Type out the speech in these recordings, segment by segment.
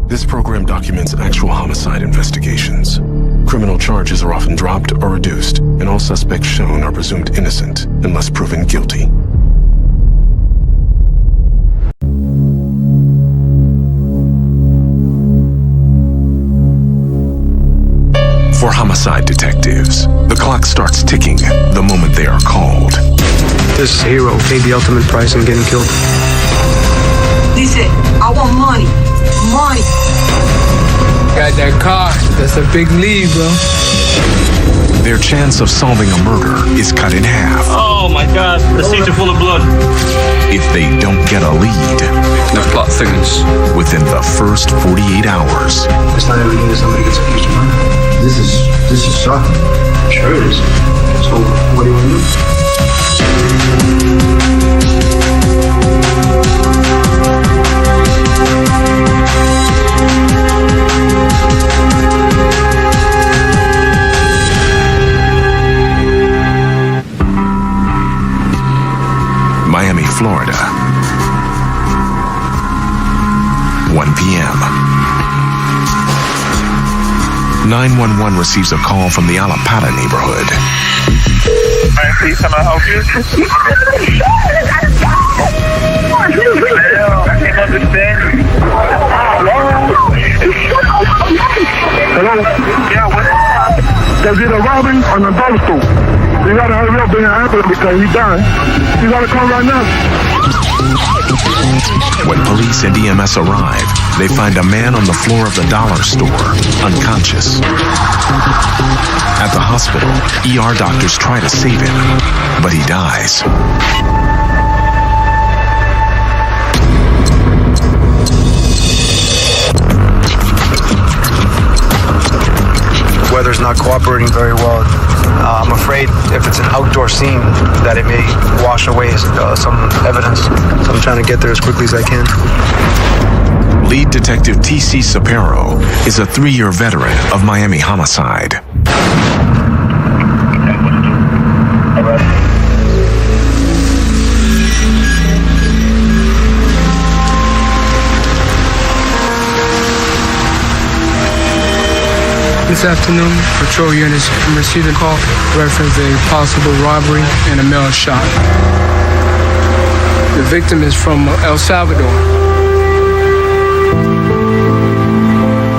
This program documents actual homicide investigations. Criminal charges are often dropped or reduced, and all suspects shown are presumed innocent unless proven guilty. For homicide detectives, the clock starts ticking the moment they are called. This hero paid the ultimate price in getting killed. He said, I want money. Money. Got that car. That's a big lead, bro. Their chance of solving a murder is cut in half. Oh my God, the seats are full of blood. If they don't get a lead, The plot thickens. within the first 48 hours. It's not every day that somebody gets accused of murder. This is shocking. Sure it is. So what do you want to do? Miami, Florida. 1 p.m. 911 receives a call from the Alapata neighborhood. Please, can I help you? I can't understand. Hello? Yeah, what? They did a robbery on the dollar store. You gotta hurry up, bring an ambulance because he's dying. You gotta come right now. When police and EMS arrive, they find a man on the floor of the dollar store, unconscious. At the hospital, ER doctors try to save him, but he dies. Weather's not cooperating very well. I'm afraid if it's an outdoor scene that it may wash away some evidence. So I'm trying to get there as quickly as I can. Lead detective T.C. Sapero is a 3-year veteran of Miami homicide. This afternoon, patrol units received a call reference a possible robbery and a mail shot. The victim is from El Salvador.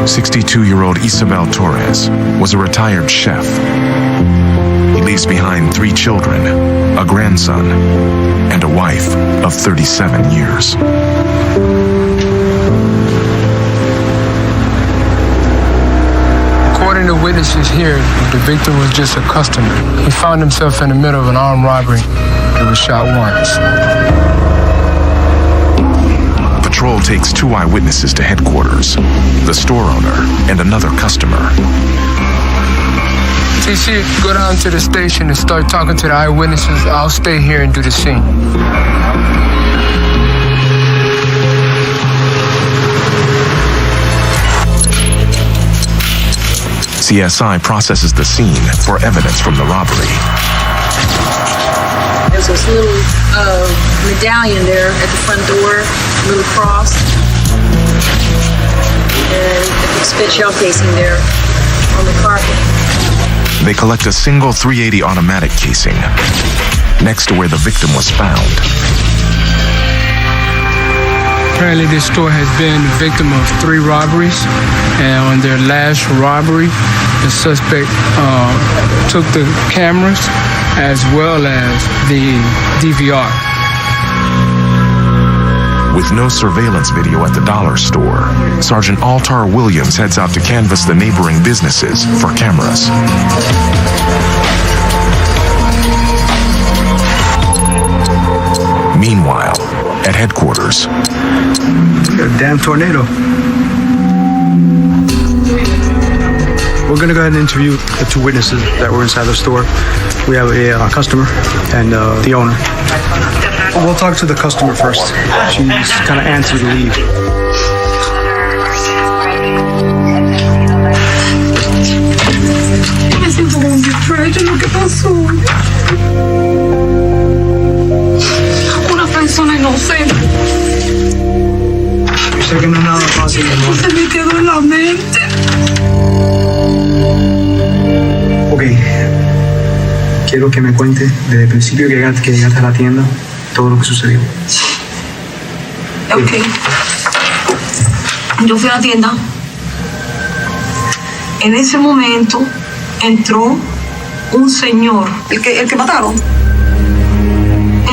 62-year-old Isabel Torres was a retired chef. He leaves behind 3 children, a grandson, and a wife of 37 years. According to witnesses here, the victim was just a customer. He found himself in the middle of an armed robbery and was shot once. Patrol takes 2 eyewitnesses to headquarters, the store owner and another customer. TC, go down to the station and start talking to the eyewitnesses. I'll stay here and do the scene. CSI processes the scene for evidence from the robbery. There's this little medallion there at the front door, a little cross. And a spent shell casing there on the carpet. They collect a single .380 automatic casing next to where the victim was found. Apparently, this store has been the victim of 3 robberies, and on their last robbery, the suspect took the cameras as well as the DVR. With no surveillance video at the dollar store, Sergeant Altar Williams heads out to canvass the neighboring businesses for cameras. Meanwhile, at headquarters, A damn tornado. We're gonna go ahead and interview the 2 witnesses that were inside the store. We have a customer and the owner. We'll talk to the customer first. She's kind of antsy to leave. Me siento como un desprecio lo que pasó. Una persona inocente. Yo sé que no es nada fácil, amor. Se me quedó quiero que me cuente desde el principio que llegaste a la tienda todo lo que sucedió. Ok. Yo fui a la tienda. En ese momento entró un señor, el que mataron.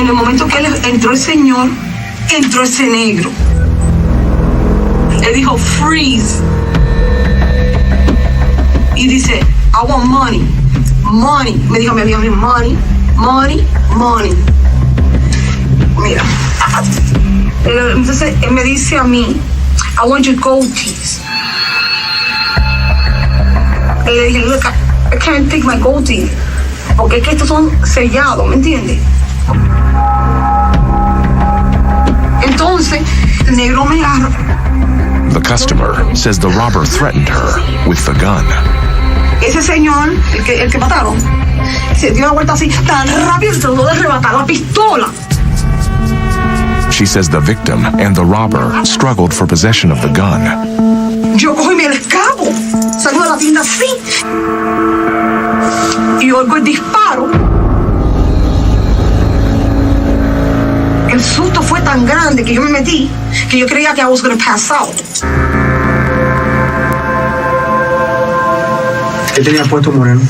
En el momento que entró el señor, entró ese negro. Él dijo, freeze. Y dice, I want money. Money. Me dijo, money, money, money. Mira. Entonces, él me dice a mí, I want your gold teeth. Y le dije, look, I can't take my gold teeth. Porque es que estos son sellados, ¿me entiendes? Entonces, el negro me agarra. The customer says the robber threatened her with the gun. Ese señor, el que mataron, se dio la vuelta así, tan rápido que trató de arrebatar la pistola. She says the victim and the robber struggled for possession of the gun. Yo cojo y me escapo. Salgo de la tienda así. Y oigo el disparo. El susto fue tan grande que yo me metí que yo creía que I was gonna pass out. ¿Qué tenía puesto Moreno?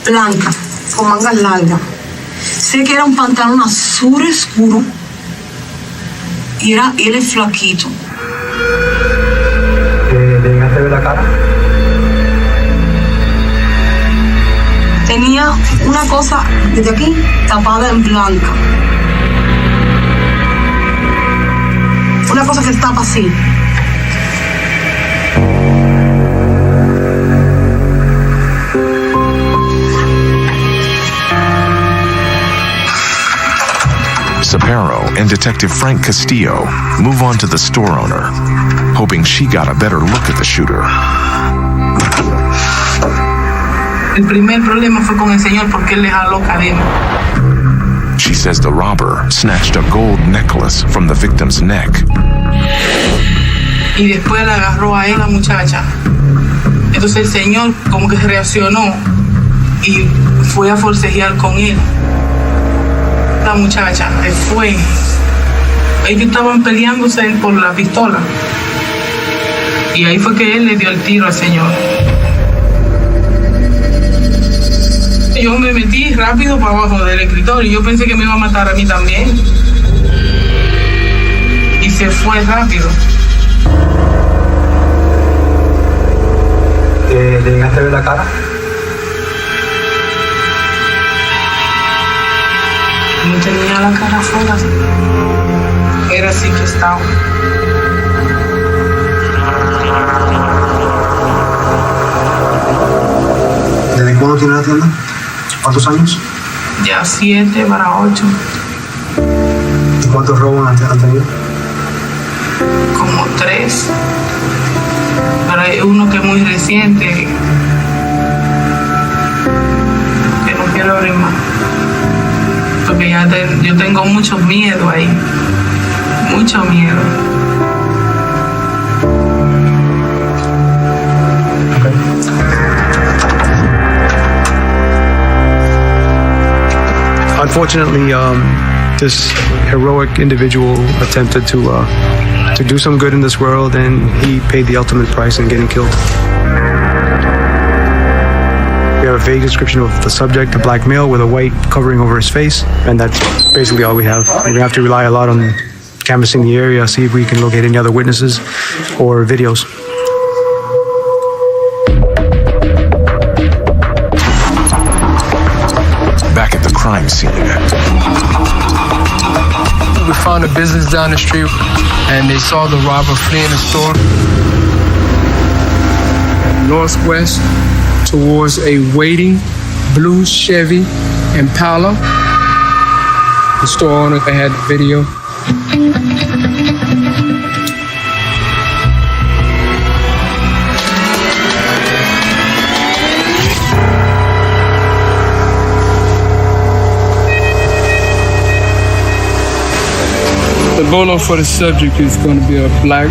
Blanca, con mangas largas. Sé que era un pantalón azul oscuro y él es flaquito. ¿Le llegaste a ver la cara? Tenía una cosa desde aquí tapada en blanca. Una cosa que tapa así. Sapero and Detective Frank Castillo move on to the store owner, hoping she got a better look at the shooter. El primer problema fue con el señor porque él le jaló cadena. She says the robber snatched a gold necklace from the victim's neck. Y después la agarró a él, la muchacha. Entonces el señor como que se reaccionó y fue a forcejear con él. La muchacha se fue. Ellos estaban peleándose por la pistola. Y ahí fue que él le dio el tiro al señor. Yo me metí rápido para abajo del escritorio. Yo pensé que me iba a matar a mí también. Y se fue rápido. ¿Le llegaste a ver la cara? No tenía la cara afuera. Era así que estaba. ¿Desde cuándo tiene la tienda? ¿Cuántos años? Ya 7 para 8. ¿Y cuántos robos han tenido? Como 3. Pero hay uno que es muy reciente. Que no quiero abrir más. Porque ya yo tengo mucho miedo ahí. Mucho miedo. Unfortunately, this heroic individual attempted to do some good in this world, and he paid the ultimate price in getting killed. We have a vague description of the subject, a black male with a white covering over his face, and that's basically all we have. We're gonna have to rely a lot on canvassing the area, see if we can locate any other witnesses or videos. Back at the crime scene. We found a business down the street and they saw the robber fleeing the store. Northwest towards a waiting blue Chevy Impala. The store owner had the video. The bolo for the subject is going to be a black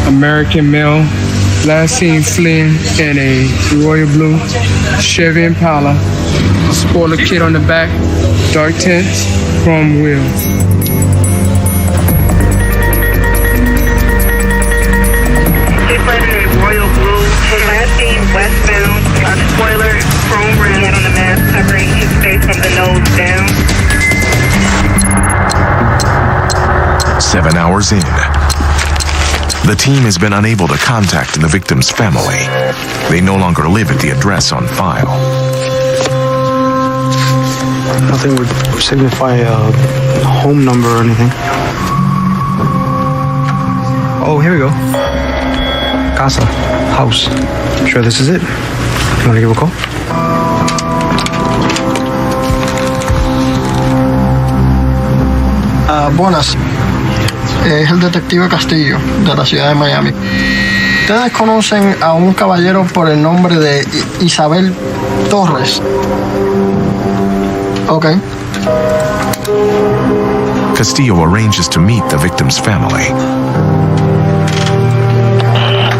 American male Last seen fleeing in a royal blue Chevy Impala. Spoiler kit on the back, dark tints, chrome wheels. They fled in a royal blue. Last seen westbound. Spoiler, chrome rim on the mask covering his face from the nose down. 7 hours in, the team has been unable to contact the victim's family. They no longer live at the address on file. Nothing would signify a home number or anything. Oh, here we go. Casa, house. Sure this is it. You want to give a call? Buenas. Es el detective Castillo, de la ciudad de Miami. Ustedes conocen a un caballero por el nombre de Isabel Torres. Ok. Castillo arranges to meet the victim's family.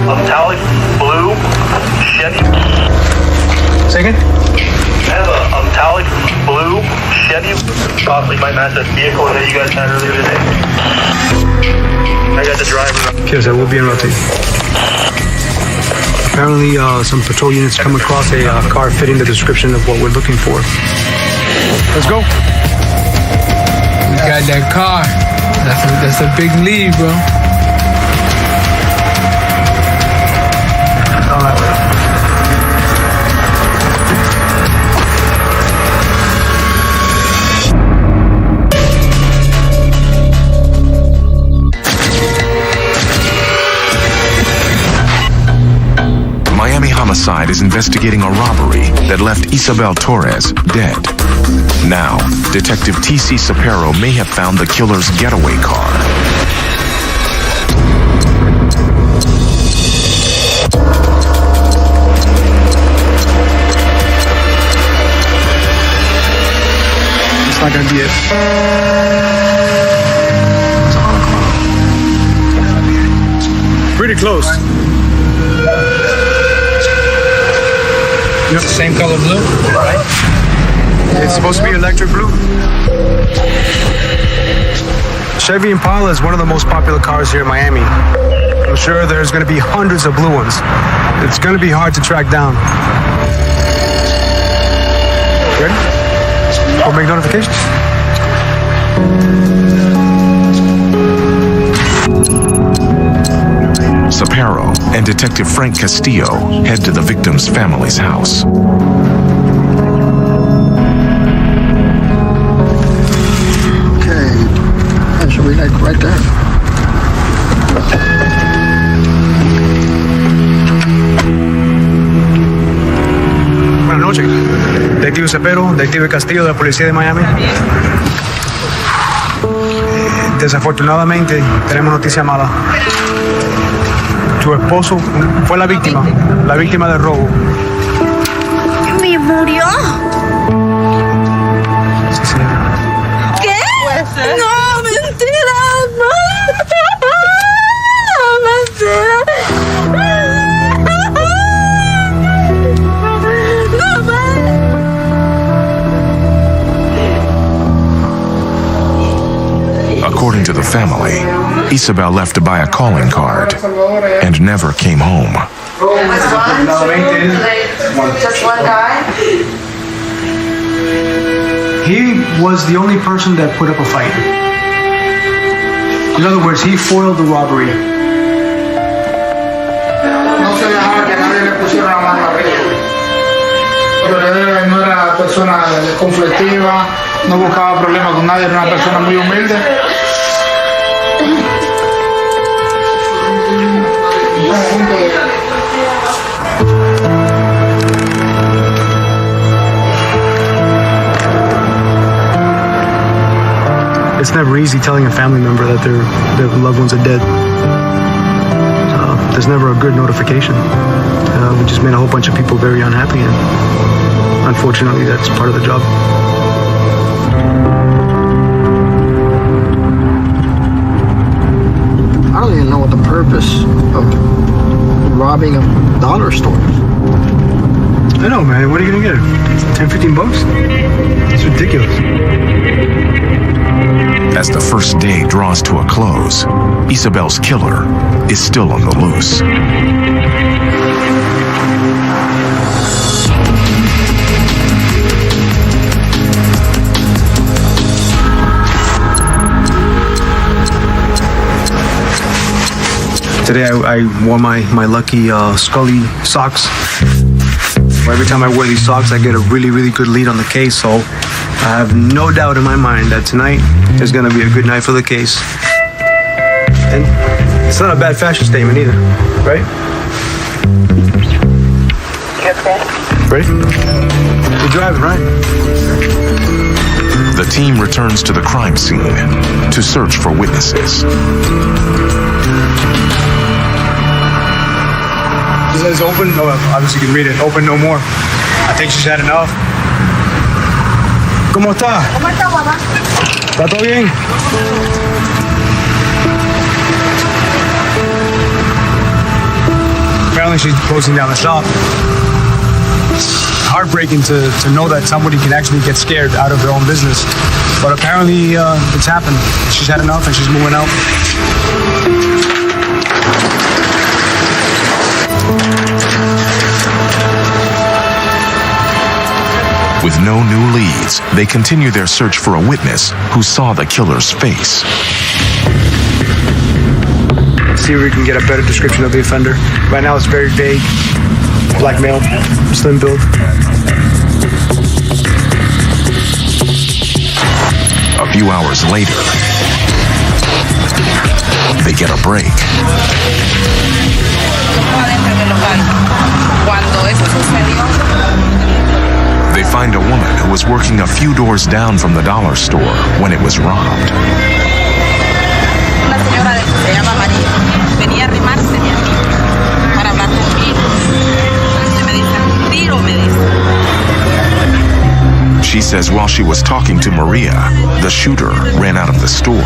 Metallic blue Chevy. Say again? I have a metallic blue Chevy. Possibly might match that vehicle that you guys had earlier today. I got the driver. Okay, so we'll be in rotate. Apparently, some patrol units come across a car fitting the description of what we're looking for. Let's go. We got that car. That's a big lead, bro. All right. Miami Homicide is investigating a robbery that left Isabel Torres dead. Now, Detective T.C. Sapero may have found the killer's getaway car. It's not gonna be it. Pretty close. It's the same color blue, right? It's supposed to be electric blue. Chevy Impala is one of the most popular cars here in Miami. I'm sure there's going to be hundreds of blue ones. It's going to be hard to track down. Ready? We'll make notifications. Sapero and Detective Frank Castillo head to the victim's family's house. Okay. That should be like right there. Buenas noches. Detective Sapero, Detective Castillo de la Policía de Miami. Desafortunadamente, tenemos noticia mala. Tu esposo fue la víctima del robo. ¿Me murió? Sí, señora. ¿Qué? No, mentira, no. No, mentira. According to the family, Isabel left to buy a calling card and never came home. Just one guy? He was the only person that put up a fight. In other words, he foiled the robbery. No se dejaba que nadie le pusiera la mano arriba. Pero él no era persona conflictiva, no buscaba problemas con nadie, era una persona muy humilde. It's never easy telling a family member that their loved ones are dead. There's never a good notification. We just made a whole bunch of people very unhappy, and unfortunately, that's part of the job. I don't even know what the purpose of robbing a dollar store. I know, man. What are you gonna get? 10, 15 bucks? It's ridiculous. As the first day draws to a close, Isabel's killer is still on the loose. Today I wore my lucky Scully socks. Every time I wear these socks, I get a really, really good lead on the case. So I have no doubt in my mind that tonight is going to be a good night for the case. And it's not a bad fashion statement either, right? Ready? You're driving, right? The team returns to the crime scene to search for witnesses. It says open. No, obviously you can read it. Open no more. I think she's had enough. ¿Cómo está? ¿Cómo está, papá? ¿Está todo bien? Apparently she's closing down the shop. It's heartbreaking to know that somebody can actually get scared out of their own business. But apparently it's happened. She's had enough and she's moving out. With no new leads, they continue their search for a witness who saw the killer's face. See if we can get a better description of the offender. Right now it's very vague. Black male, slim build. A few hours later, they get a break. They find a woman who was working a few doors down from the dollar store when it was robbed. Una señora se llama María. Venía a arrimarse para hablar conmigo. Me dice, tiro, me dice. She says while she was talking to Maria, the shooter ran out of the store.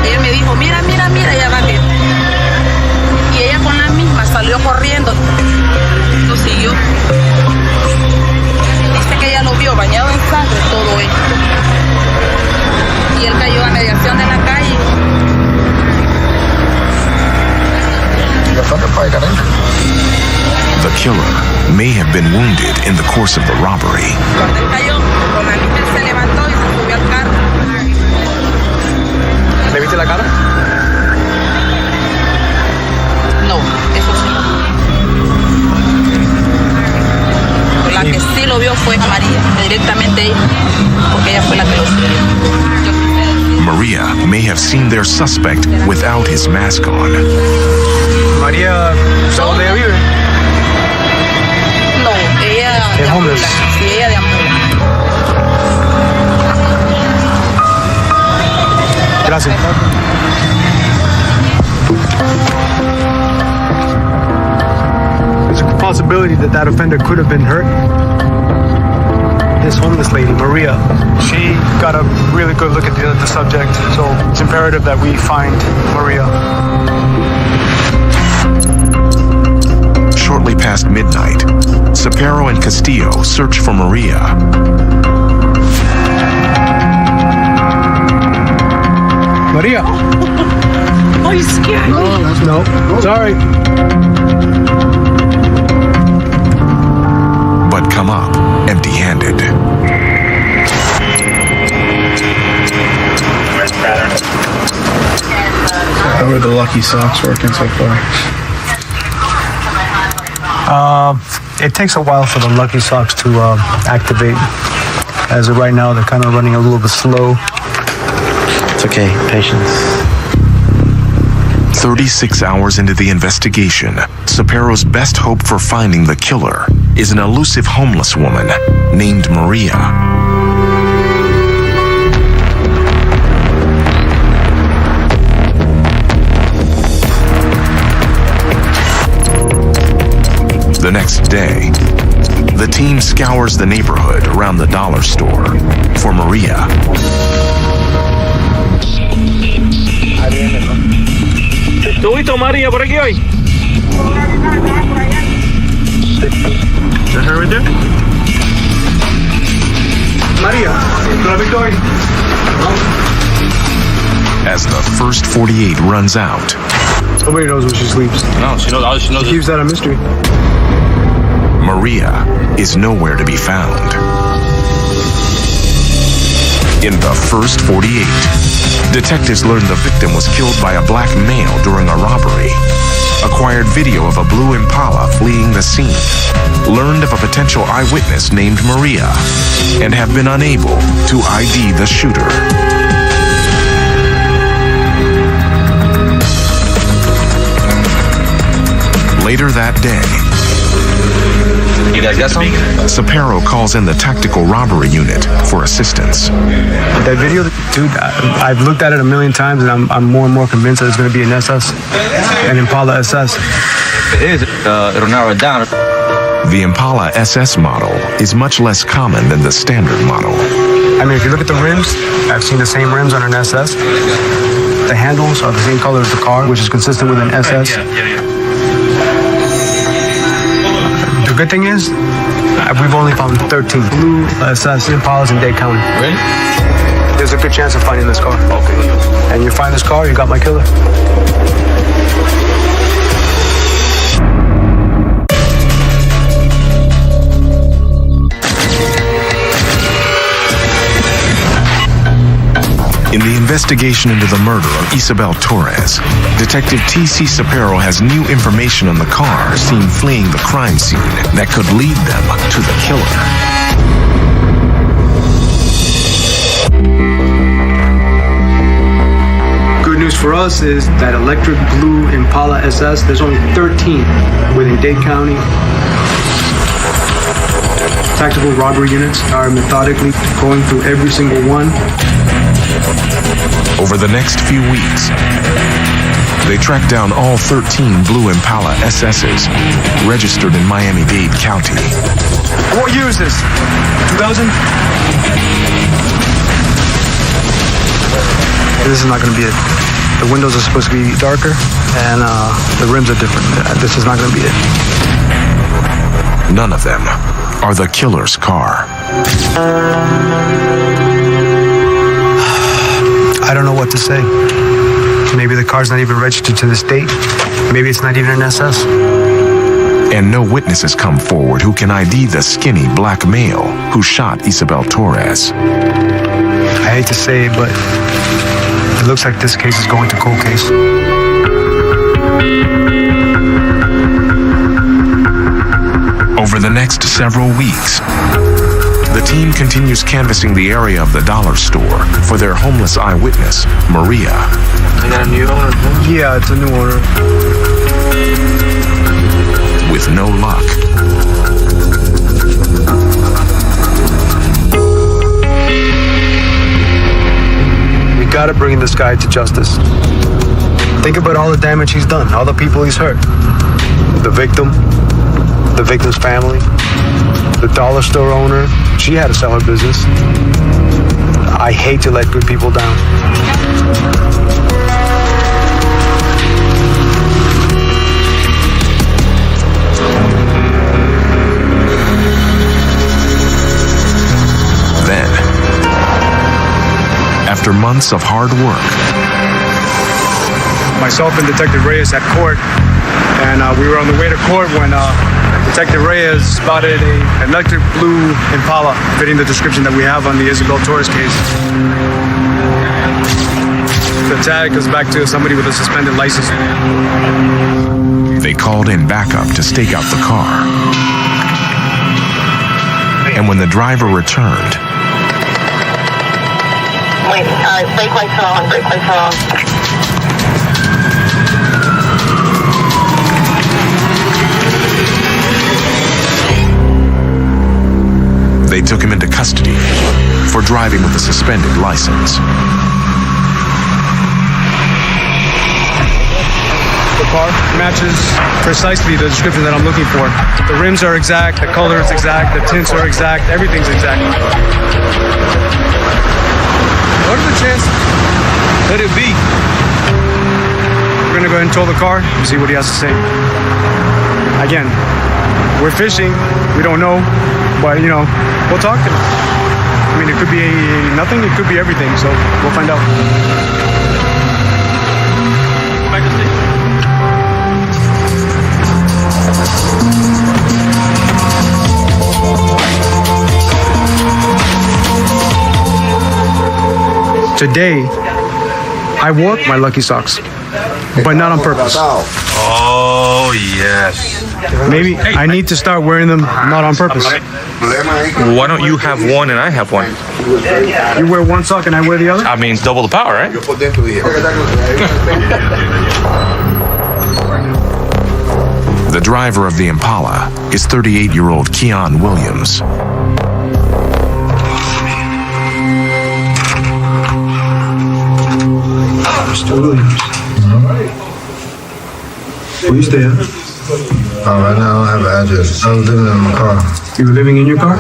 Ella me dijo, mira, mira, mira, ya va bien. Y ella con la misma salió corriendo. Lo siguió. Dice que ella lo vio bañado en sangre todo esto. Y él cayó a mediación de la calle. The killer may have been wounded in the course of the robbery. Cuando él cayó, con la mitad se levantó y se subió al carro. ¿Le viste la cara? No, eso sí. La que sí lo vio fue María, directamente ella, porque ella fue la que lo subió. Maria may have seen their suspect without his mask on. María, ¿sabes dónde ella vive? No, ella de Ambula. Sí, ella de Ambula. Gracias. There's a possibility that offender could have been hurt. This homeless lady, Maria, she got a really good look at the subject, so it's imperative that we find Maria. Shortly past midnight, Cepero and Castillo search for Maria. Maria! Oh, you scared me. No, sorry. But come up empty-handed. How are the lucky socks working so far? It takes a while for the lucky socks to activate. As of right now, they're kind of running a little bit slow. It's okay, patience. 36 hours into the investigation, Cepero's best hope for finding the killer is an elusive homeless woman named Maria. The next day, the team scours the neighborhood around the dollar store for Maria. ¿Estuviste, María, por aquí hoy? that her right there? Maria, la Victoria. As the first 48 runs out, Nobody knows where she sleeps. No, she knows. She knows. She keeps that a mystery. Maria is nowhere to be found. In the first 48, detectives learned the victim was killed by a black male during a robbery, acquired video of a blue Impala fleeing the scene, learned of a potential eyewitness named Maria, and have been unable to ID the shooter. Later that day, you guys got something? Sapero calls in the tactical robbery unit for assistance. That video, dude, I've looked at it a million times, and I'm more and more convinced that it's going to be an SS, an Impala SS. It is. It'll narrow it down. The Impala SS model is much less common than the standard model. I mean, if you look at the rims, I've seen the same rims on an SS. The handles are the same color as the car, which is consistent with an SS. The good thing is, we've only found 13 blue SS Impalas in Dade County. Really? There's a good chance of finding this car. Okay. And you find this car, you got my killer. In the investigation into the murder of Isabel Torres, Detective T.C. Sapero has new information on the car seen fleeing the crime scene that could lead them to the killer. Good news for us is that electric blue Impala SS, there's only 13 within Dade County. Tactical robbery units are methodically going through every single one. Over the next few weeks, they track down all 13 blue Impala SSs registered in Miami-Dade County. What year is this? 2000? This is not going to be it. The windows are supposed to be darker, and the rims are different. This is not going to be it. None of them are the killer's car. I don't know what to say. Maybe the car's not even registered to this date. Maybe it's not even an SS. And no witnesses come forward who can ID the skinny black male who shot Isabel Torres. I hate to say it, but it looks like this case is going to cold case. Over the next several weeks, the team continues canvassing the area of the dollar store for their homeless eyewitness, Maria. They got a new owner? Yeah, it's a new owner. With no luck. We gotta bring this guy to justice. Think about all the damage he's done, all the people he's hurt. The victim, the victim's family, the dollar store owner. She had to sell her business. I hate to let good people down. Then, after months of hard work, myself and Detective Reyes at court, and we were on the way to court when Detective Reyes spotted an electric blue Impala fitting the description that we have on the Isabel Torres case. The tag goes back to somebody with a suspended license. they called in backup to stake out the car. And when the driver returned, brake lights are on, brake lights are on. they took him into custody for driving with a suspended license. The car matches precisely the description that I'm looking for. The rims are exact, the color is exact, the tints are exact, everything's exact. What are the chances? Let it be. We're gonna go ahead and tow the car and see what he has to say. Again, we're fishing. We don't know, but we'll talk to them. I mean, it could be nothing. It could be everything. So we'll find out. Today, I wore my Lucky Socks, but not on purpose. Oh, yes. Maybe I need to start wearing them not on purpose. Why don't you have one and I have one? You wear one sock and I wear the other? I mean, double the power, right? The driver of the Impala is 38-year-old Keon Williams. Mr. Williams. All right. Where you stay at? Right now I don't have an address. I was living in my car. You were living in your car?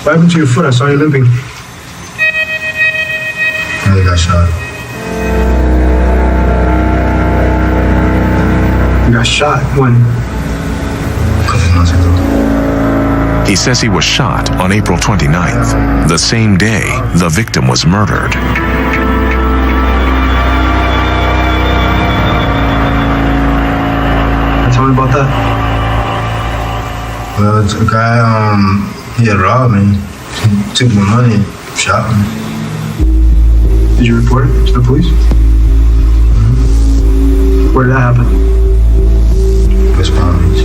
What happened to your foot? I saw you limping. I got shot. You got shot? When? A couple months ago. He says he was shot on April 29th, the same day the victim was murdered. Tell me about that. Well, it's a guy, he had robbed me. He took my money and shot me. Did you report it to the police? Mm-hmm. Where did that happen? West Palm Beach.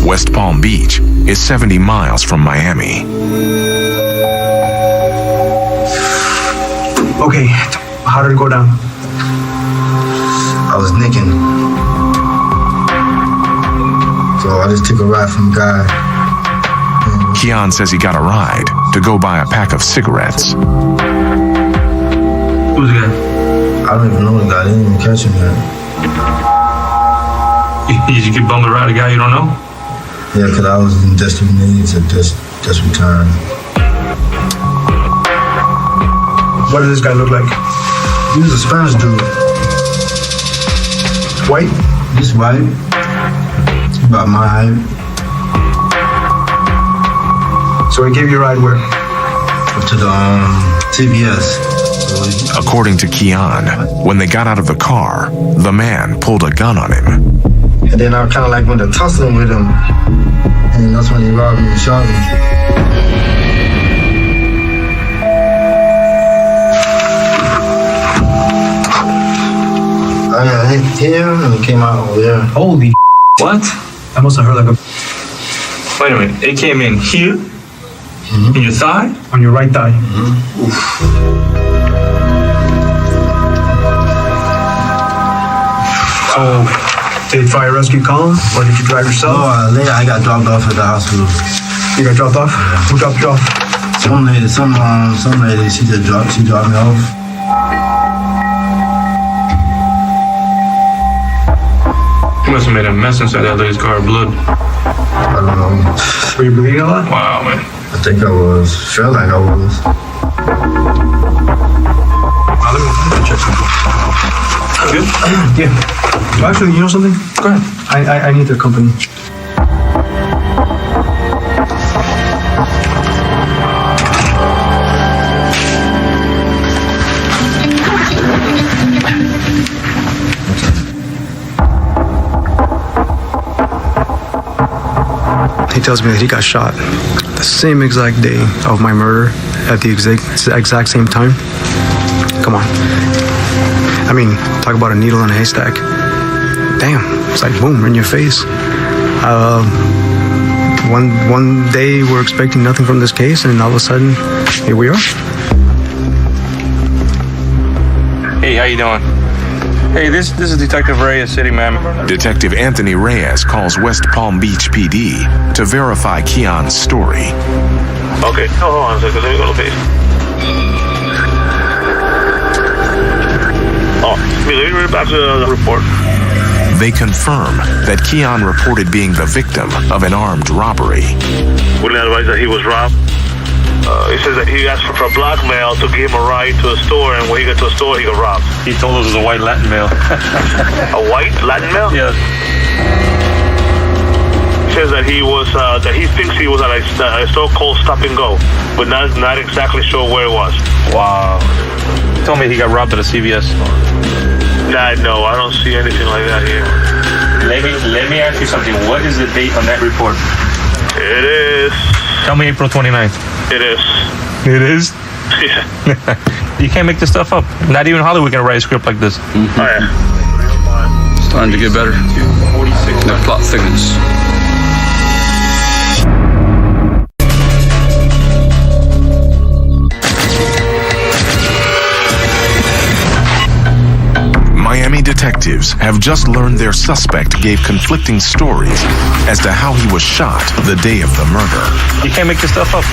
West Palm Beach is 70 miles from Miami. Okay, how did it go down? I was nicking. So I just took a ride from a guy. Keon says he got a ride to go buy a pack of cigarettes. Who's the guy? I don't even know the guy. They didn't even catch him yet. You keep bumming around a guy you don't know? Yeah, because I was in desperate needs at desperate time. What did this guy look like? He was a Spanish dude. White? He's white. About my height. So he gave you a ride where? Up to the CVS. According to Keon, when they got out of the car, the man pulled a gun on him. And then I kind of like went to tussling with him. And that's when he robbed me and shot me. I hit him and he came out over there. Holy What? I must have heard like a... Wait a minute. It came in here? In your thigh? On your right thigh. So, did fire rescue call him? Or did you drive yourself? No, later I got dropped off at the hospital. You got dropped off? Yeah. Who dropped you off? Some lady, she dropped me off. You must have made a mess inside that lady's car of blood. I don't know. Were you bleeding a lot? Wow, man. I think I was. Felt like I was. Let me check something. Good? Yeah. Well, actually, you know something? Go ahead. I need their company. He tells me that he got shot the same exact day of my murder at the exact same time. Come on. I mean, talk about a needle in a haystack. Damn, it's like boom, in your face. One day we're expecting nothing from this case, and all of a sudden, here we are. Hey, how you doing? Hey, this is Detective Reyes, City Man. Detective Anthony Reyes calls West Palm Beach PD to verify Keon's story. Okay, hold on a second. Let me go to the page. Oh, let me read back to the report. They confirm that Keon reported being the victim of an armed robbery. Wouldn't advise that he was robbed? He says that he asked for blackmail to give him a ride to a store, and when he got to a store, he got robbed. He told us it was a white Latin male. A white Latin male? Yeah. He says that he thinks he was at a store called Stop and Go, but not exactly sure where it was. Wow. He told me he got robbed at a CVS. No, I don't see anything like that here. Let me ask you something. What is the date on that report? It is. Tell me April 29th. It is. It is? Yeah. You can't make this stuff up. Not even Hollywood can write a script like this. Oh, yeah. It's starting to get better. The plot thickens. Miami detectives have just learned their suspect gave conflicting stories as to how he was shot the day of the murder. You can't make this stuff up.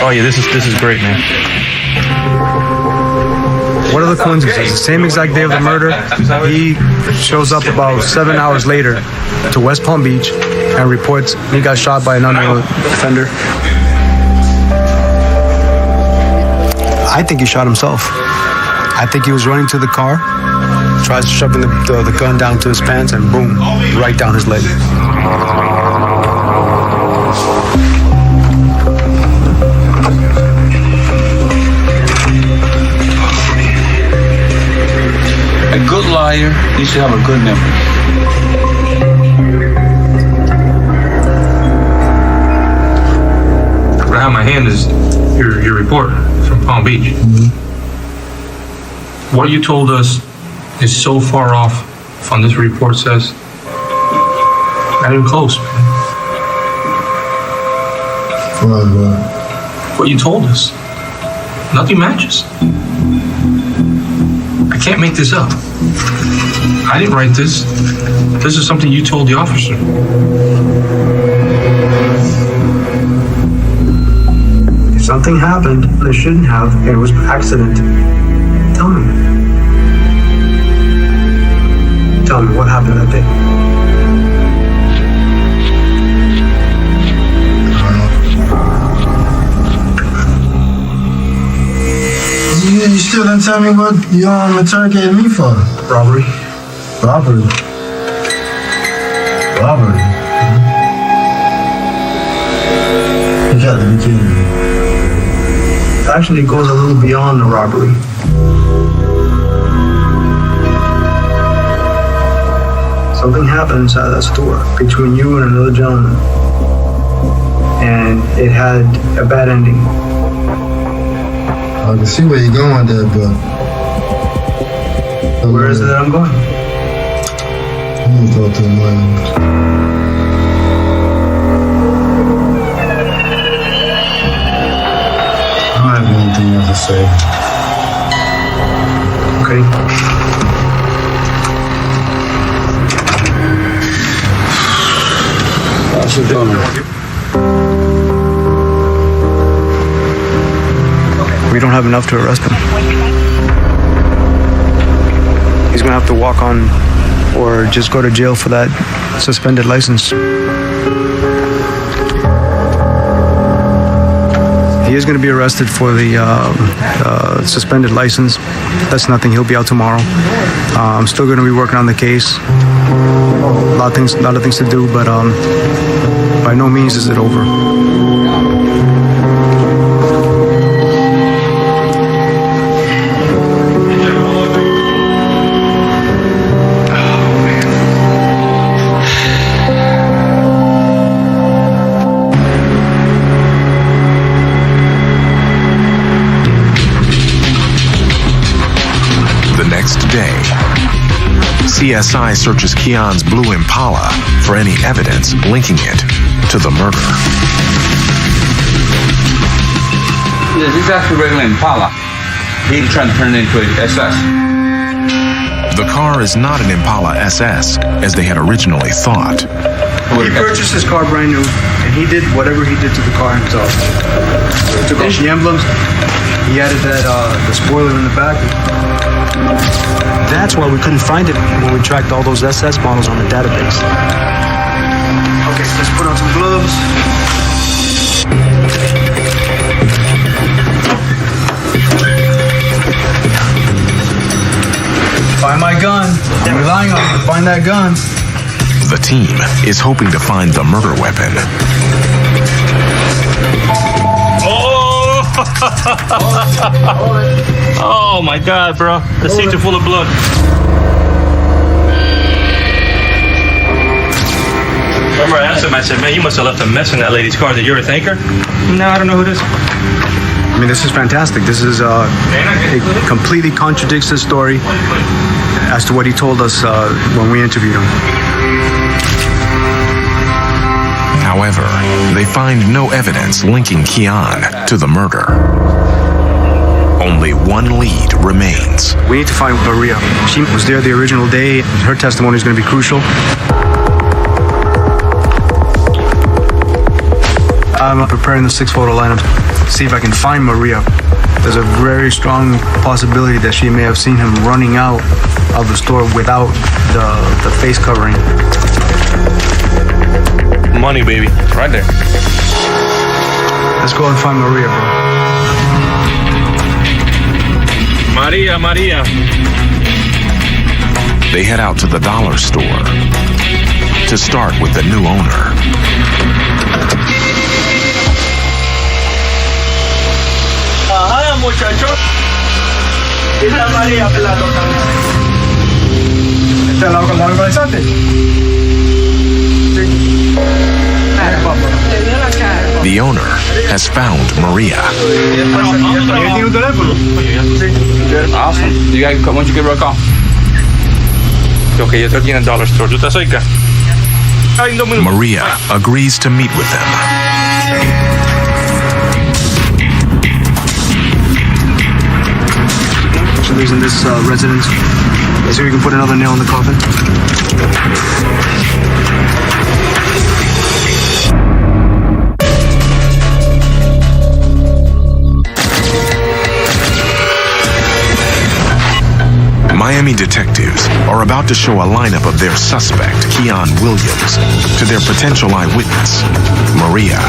Oh yeah, this is great, man. What are the coincidences? The same exact day of the murder, he shows up about 7 hours later to West Palm Beach and reports he got shot by an unknown offender. I think he shot himself. I think he was running to the car, tries shoving the gun down to his pants, and boom, right down his leg. A good liar needs to have a good memory. What I have in my hand is your report from Palm Beach. What you told us is so far off from this report says. Not even close, man. What you told us. Nothing matches. I can't make this up. I didn't write this. This is something you told the officer. If something happened that shouldn't have, it was an accident, tell me. Tell me what happened that day. You still didn't tell me what you interrogated me for. Robbery. Robbery. Robbery. You got to be kidding me. Actually, it goes a little beyond the robbery. Something happened inside that store between you and another gentleman, and it had a bad ending. I can see where you're going there, but... Where is it that I'm going? I'm gonna go to the land. I don't have anything else to say. Okay. How's it going? We don't have enough to arrest him. He's gonna have to walk on or just go to jail for that suspended license. He is gonna be arrested for the suspended license. That's nothing, he'll be out tomorrow. I'm still gonna be working on the case. A lot of things to do, but by no means is it over. CSI searches Keon's blue Impala for any evidence linking it to the murder. Yes, it's actually regular Impala. He's trying to turn it into an SS. The car is not an Impala SS, as they had originally thought. He purchased his car brand new, and he did whatever he did to the car himself. He took off the emblems, he added the spoiler in the back. That's why we couldn't find it when we tracked all those SS models on the database. Okay, let's put on some gloves. Find my gun. I'm relying on you to find that gun. The team is hoping to find the murder weapon. Oh my God, bro. The seats are full of blood. Remember, I asked him, I said, man, you must have left a mess in that lady's car. That you're a thinker? No, I don't know who this is. I mean, this is fantastic. This is it completely contradicts the story as to what he told us when we interviewed him. However, they find no evidence linking Keon to the murder. Only one lead remains. We need to find Maria. She was there the original day. Her testimony is going to be crucial. I'm preparing the 6-photo lineup to see if I can find Maria. There's a very strong possibility that she may have seen him running out of the store without the face covering. Money, baby. Right there. Let's go and find Maria, bro. Maria. They head out to the dollar store to start with the new owner. Ajá, muchachos. Esta María Plato también. ¿Esta es la organizante? The owner has found Maria. Awesome. You guys, why don't you give her a call? Okay, yo estoy aquí en el dollar store. ¿Tú estás cerca? Maria agrees to meet with them. She's in this residence. Let's see if we can put another nail in the coffin. Miami detectives are about to show a lineup of their suspect, Keon Williams, to their potential eyewitness, Maria.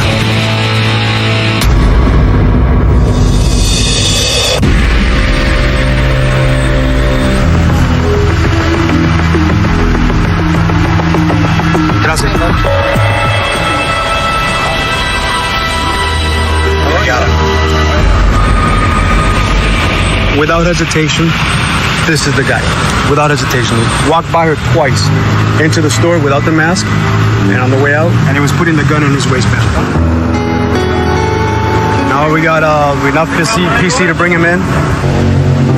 Gracias. Without hesitation, this is the guy. Without hesitation. Walked by her twice into the store without the mask, and on the way out, and he was putting the gun in his waistband. Now we got enough PC to bring him in.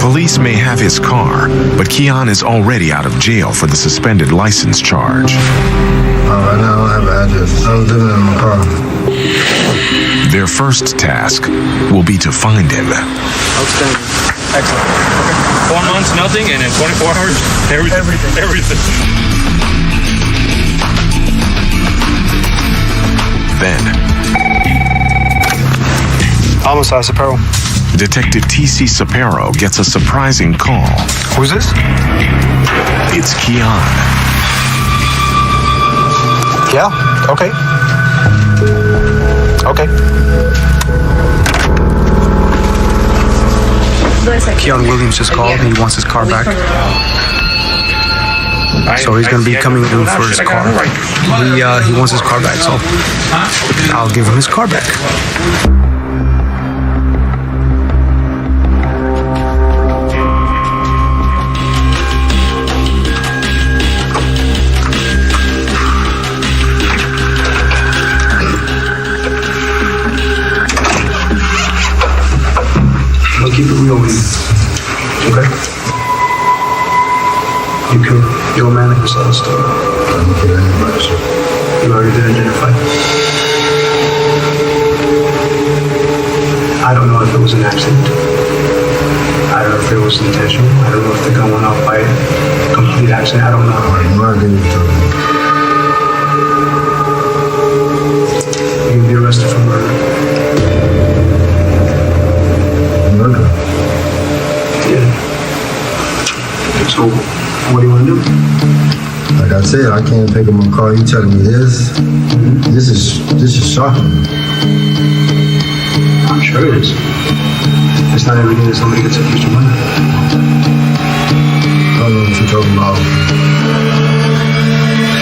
Police may have his car, but Keon is already out of jail for the suspended license charge. Right now I don't have an address. I was living in my car. Their first task will be to find him. Outstanding. Excellent. 4 months, nothing, and in 24 hours, everything. Then, Homicide, Sapero. Detective T.C. Sapero gets a surprising call. Who's this? It's Keon. Yeah, okay. Okay. Keon Williams just called. He wants his car back. So he's going to be coming in for his car. He wants his car back, so I'll give him his car back. I'll keep it real with you. Okay? You killed your man that was on the store. I didn't kill anybody, sir. You already did identify. I don't know if it was an accident. I don't know if it was intentional. I don't know if the gun went off by a complete accident. I don't know. I'm not getting to You'll be arrested for murder. murder. Yeah. So, what do you want to do? Like I said, I can't pick up my car. You telling me this? This is shocking. I'm sure it is. It's not every day that somebody gets accused of money. I don't know what you're talking about.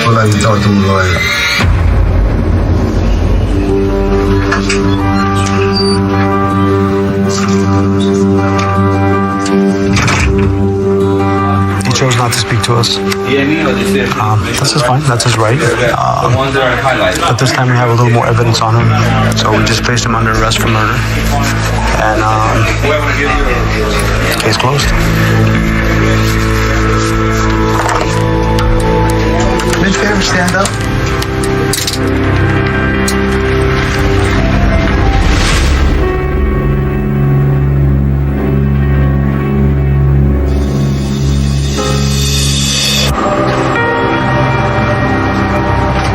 Feel like you talk to a lawyer. He chose not to speak to us. This is fine. That's his right. But this time we have a little more evidence on him, so we just placed him under arrest for murder. And case closed. Mitch, can you stand up?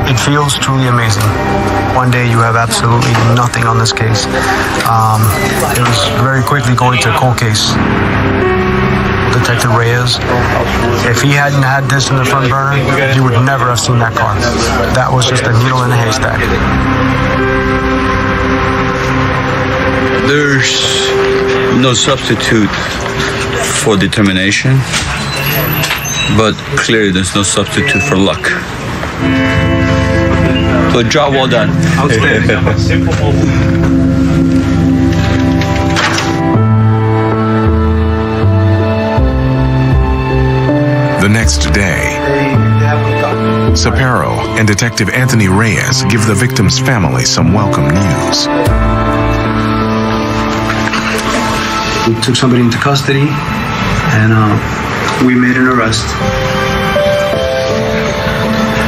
It feels truly amazing. One day you have absolutely nothing on this case. It was very quickly going to a cold case. Detective Reyes, if he hadn't had this in the front burner, you would never have seen that car. That was just a needle in a haystack. There's no substitute for determination, but clearly there's no substitute for luck. Good job, well done. The next day, Sapero and Detective Anthony Reyes give the victim's family some welcome news. We took somebody into custody, and we made an arrest.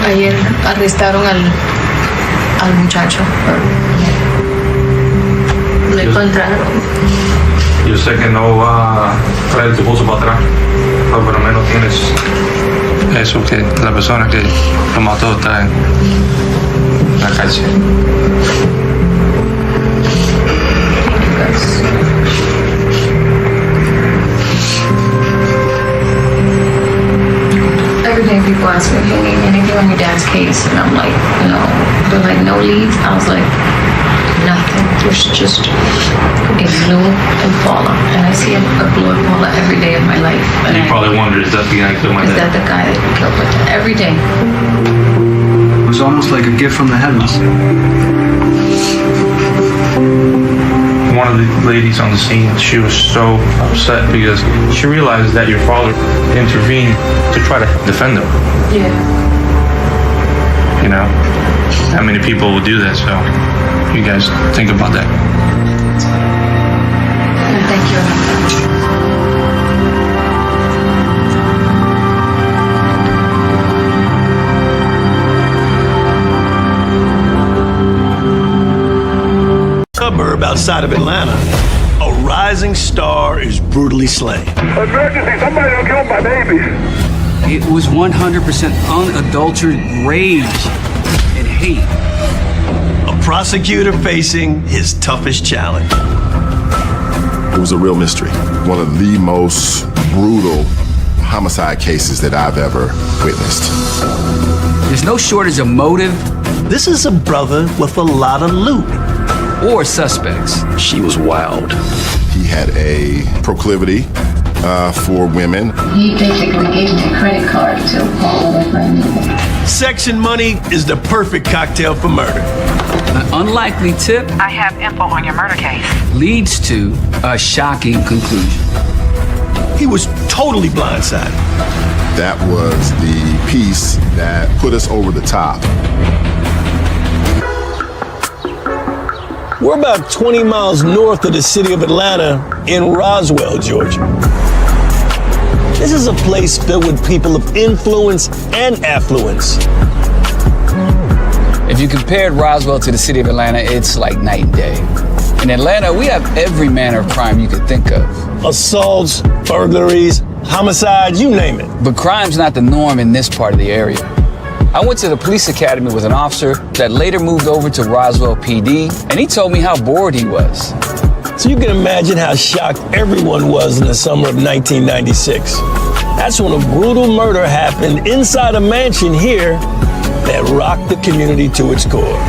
Ayer arrestaron al muchacho. Lo encontraron. Yo sé que no va a traer tu bolso para atrás, pero por lo menos tienes eso, que la persona que lo mató está en la calle. Every day people ask me, hey, anything on your dad's case? And I'm like, no. They're like, no leads? I was like, nothing. There's just a blue Impala. And I see a blue Impala every day of my life. And You probably wonder, is that the guy that killed my is dad? that the guy that killed my dad? Every day. It was almost like a gift from the heavens. One of the ladies on the scene, she was so upset because she realized that your father intervened to try to defend her. Yeah. You know, how many people will do that? So you guys think about that. Thank you. Suburb outside of Atlanta, a rising star is brutally slain. Emergency, somebody done killed my baby. It was 100% unadulterated rage and hate. A prosecutor facing his toughest challenge. It was a real mystery. One of the most brutal homicide cases that I've ever witnessed. There's no shortage of motive. This is a brother with a lot of loot. Or suspects. She was wild. He had a proclivity for women. He basically gave me a credit card to all of my needs. Section money is the perfect cocktail for murder. An unlikely tip. I have info on your murder case. Leads to a shocking conclusion. He was totally blindsided. That was the piece that put us over the top. We're about 20 miles north of the city of Atlanta in Roswell, Georgia. This is a place filled with people of influence and affluence. If you compared Roswell to the city of Atlanta, it's like night and day. In Atlanta, we have every manner of crime you could think of. Assaults, burglaries, homicides, you name it. But crime's not the norm in this part of the area. I went to the police academy with an officer that later moved over to Roswell PD, and he told me how bored he was. So you can imagine how shocked everyone was in the summer of 1996. That's when a brutal murder happened inside a mansion here that rocked the community to its core.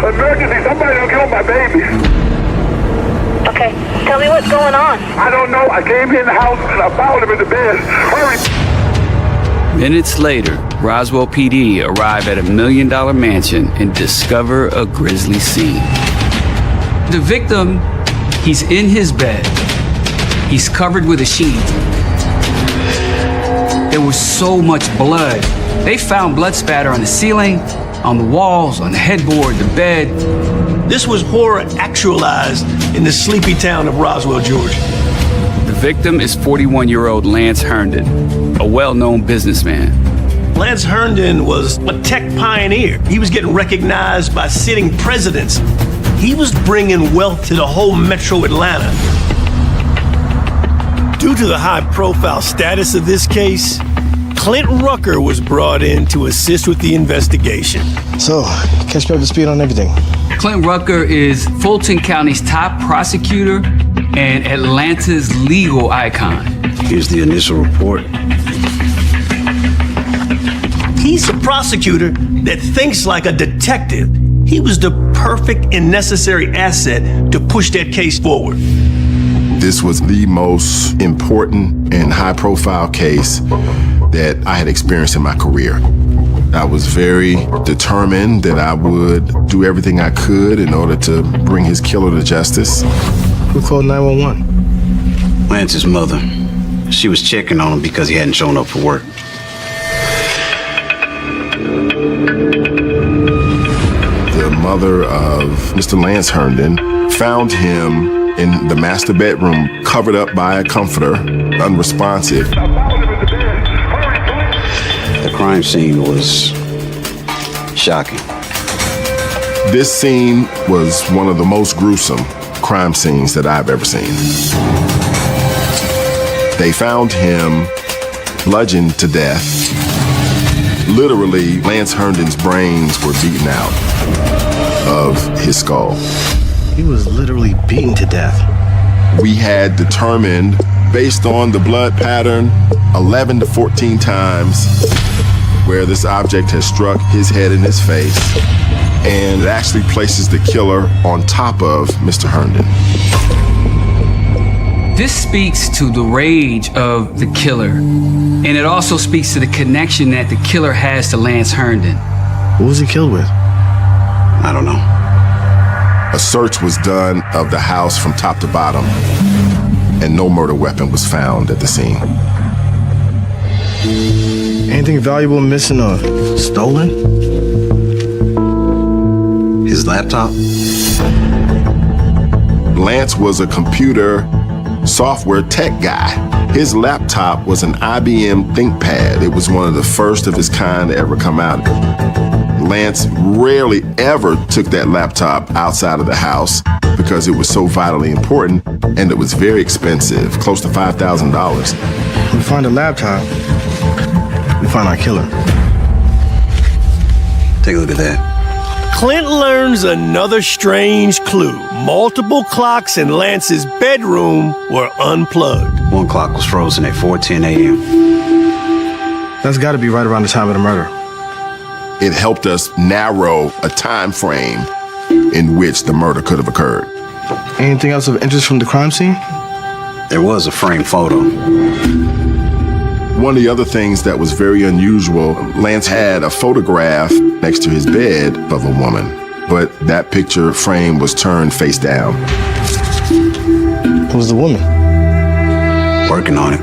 Emergency, somebody done killed my baby. Okay, tell me what's going on. I don't know. I came in the house and I found him in the bed. Hurry. Minutes later, Roswell PD arrive at $1 million mansion and discover a grisly scene. The victim, he's in his bed. He's covered with a sheet. There was so much blood. They found blood spatter on the ceiling, on the walls, on the headboard, the bed. This was horror actualized in the sleepy town of Roswell, Georgia. The victim is 41-year-old Lance Herndon, a well-known businessman. Lance Herndon was a tech pioneer. He was getting recognized by sitting presidents. He was bringing wealth to the whole metro Atlanta. Due to the high-profile status of this case, Clint Rucker was brought in to assist with the investigation. So, catch me up to speed on everything. Clint Rucker is Fulton County's top prosecutor and Atlanta's legal icon. Here's the initial report. He's a prosecutor that thinks like a detective. He was the perfect and necessary asset to push that case forward. This was the most important and high-profile case that I had experienced in my career. I was very determined that I would do everything I could in order to bring his killer to justice. Who called 911? Lance's mother. She was checking on him because he hadn't shown up for work. The mother of Mr. Lance Herndon found him in the master bedroom, covered up by a comforter, unresponsive. The crime scene was shocking. This scene was one of the most gruesome crime scenes that I've ever seen. They found him bludgeoned to death. Literally, Lance Herndon's brains were beaten out of his skull. He was literally beaten to death. We had determined, based on the blood pattern, 11 to 14 times where this object has struck his head and his face, and it actually places the killer on top of Mr. Herndon. This speaks to the rage of the killer, and it also speaks to the connection that the killer has to Lance Herndon. What was he killed with? I don't know. A search was done of the house from top to bottom, and no murder weapon was found at the scene. Anything valuable missing or stolen? His laptop? Lance was a computer software tech guy. His laptop was an IBM ThinkPad. It was one of the first of its kind to ever come out. Lance rarely ever took that laptop outside of the house because it was so vitally important, and it was very expensive, close to $5,000. We find a laptop, we find our killer. Take a look at that. Clint learns another strange clue. Multiple clocks in Lance's bedroom were unplugged. One clock was frozen at 4:10 a.m. That's got to be right around the time of the murder. It helped us narrow a time frame in which the murder could have occurred. Anything else of interest from the crime scene? There was a framed photo. One of the other things that was very unusual, Lance had a photograph next to his bed of a woman, but that picture frame was turned face down. Who's the woman? Working on it.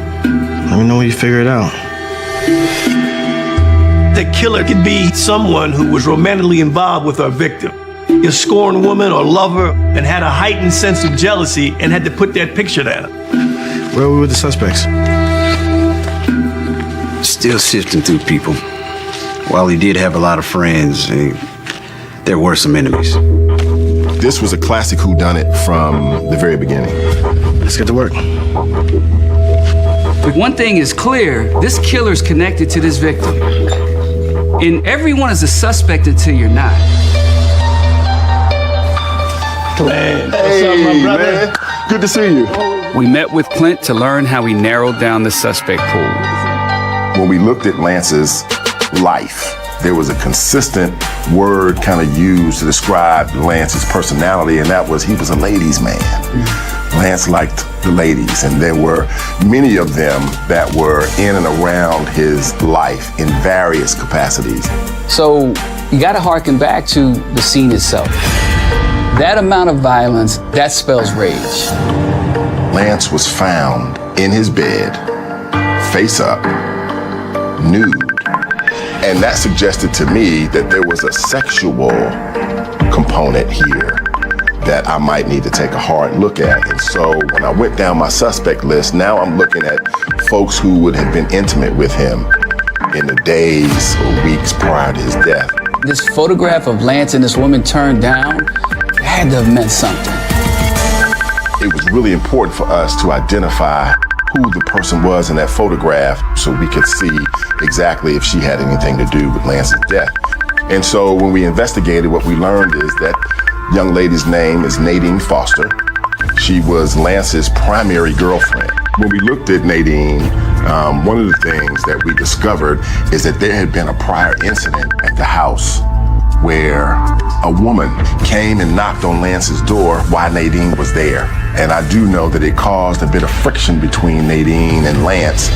Let me know when you figure it out. The killer could be someone who was romantically involved with our victim. A scorned woman or lover and had a heightened sense of jealousy and had to put that picture down. Where were the suspects? Still sifting through people. While he did have a lot of friends, there were some enemies. This was a classic whodunit from the very beginning. Let's get to work. But one thing is clear, this killer's connected to this victim. And everyone is a suspect until you're not. Man, what's up, my brother? Man. Good to see you. We met with Clint to learn how he narrowed down the suspect pool. When we looked at Lance's life, there was a consistent word kind of used to describe Lance's personality, and that was he was a ladies' man. Lance liked the ladies, and there were many of them that were in and around his life in various capacities. So you got to harken back to the scene itself. That amount of violence, that spells rage. Lance was found in his bed, face up, nude. And that suggested to me that there was a sexual component here that I might need to take a hard look at. And so when I went down my suspect list, now I'm looking at folks who would have been intimate with him in the days or weeks prior to his death. This photograph of Lance and this woman turned down had to have meant something. It was really important for us to identify who the person was in that photograph so we could see exactly if she had anything to do with Lance's death. And so when we investigated, what we learned is that young lady's name is Nadine Foster. She was Lance's primary girlfriend. When we looked at Nadine, one of the things that we discovered is that there had been a prior incident at the house where a woman came and knocked on Lance's door while Nadine was there. And I do know that it caused a bit of friction between Nadine and Lance.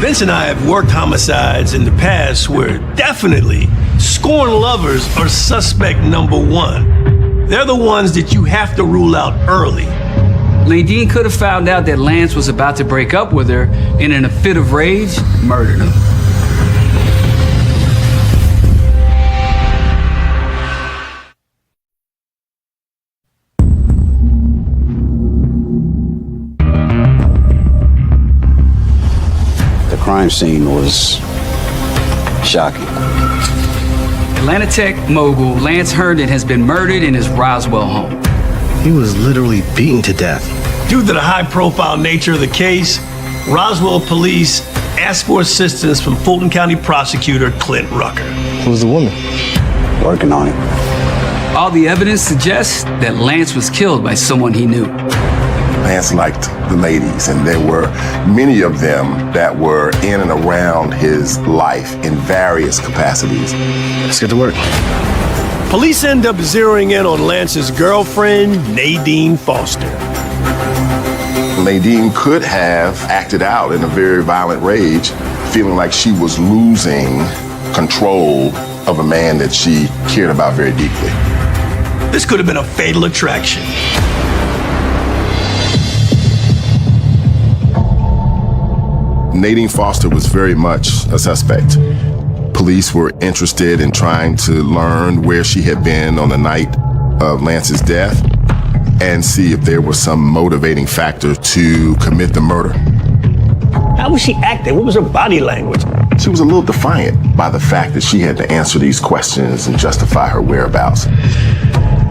Vince and I have worked homicides in the past where definitely scorned lovers are suspect number one. They're the ones that you have to rule out early. Nadine could have found out that Lance was about to break up with her and in a fit of rage, murdered him. The crime scene was shocking. Atlanta Tech mogul Lance Herndon has been murdered in his Roswell home. He was literally beaten to death. Due to the high-profile nature of the case, Roswell police asked for assistance from Fulton County prosecutor Clint Rucker. Who's the woman? Working on it. All the evidence suggests that Lance was killed by someone he knew. Lance liked the ladies, and there were many of them that were in and around his life in various capacities. Let's get to work. Police end up zeroing in on Lance's girlfriend, Nadine Foster. Nadine could have acted out in a very violent rage, feeling like she was losing control of a man that she cared about very deeply. This could have been a fatal attraction. Nadine Foster was very much a suspect. Police were interested in trying to learn where she had been on the night of Lance's death and see if there was some motivating factor to commit the murder. How was she acting? What was her body language? She was a little defiant by the fact that she had to answer these questions and justify her whereabouts.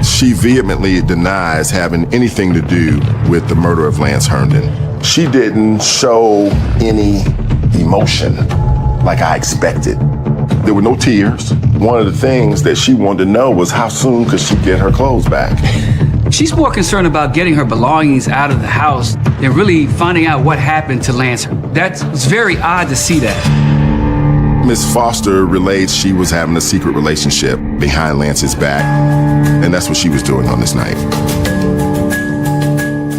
She vehemently denies having anything to do with the murder of Lance Herndon. She didn't show any emotion like I expected. There were no tears. One of the things that she wanted to know was how soon could she get her clothes back. She's more concerned about getting her belongings out of the house than really finding out what happened to Lance. It's very odd to see that. Miss Foster relates she was having a secret relationship behind Lance's back, and that's what she was doing on this night.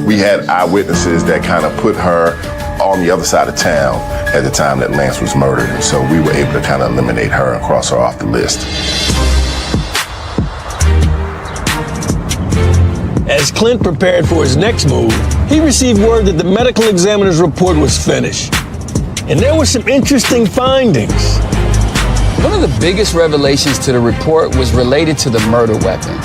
We had eyewitnesses that kind of put her on the other side of town at the time that Lance was murdered, and so we were able to kind of eliminate her and cross her off the list. As Clint prepared for his next move, he received word that the medical examiner's report was finished. And there were some interesting findings. One of the biggest revelations to the report was related to the murder weapon.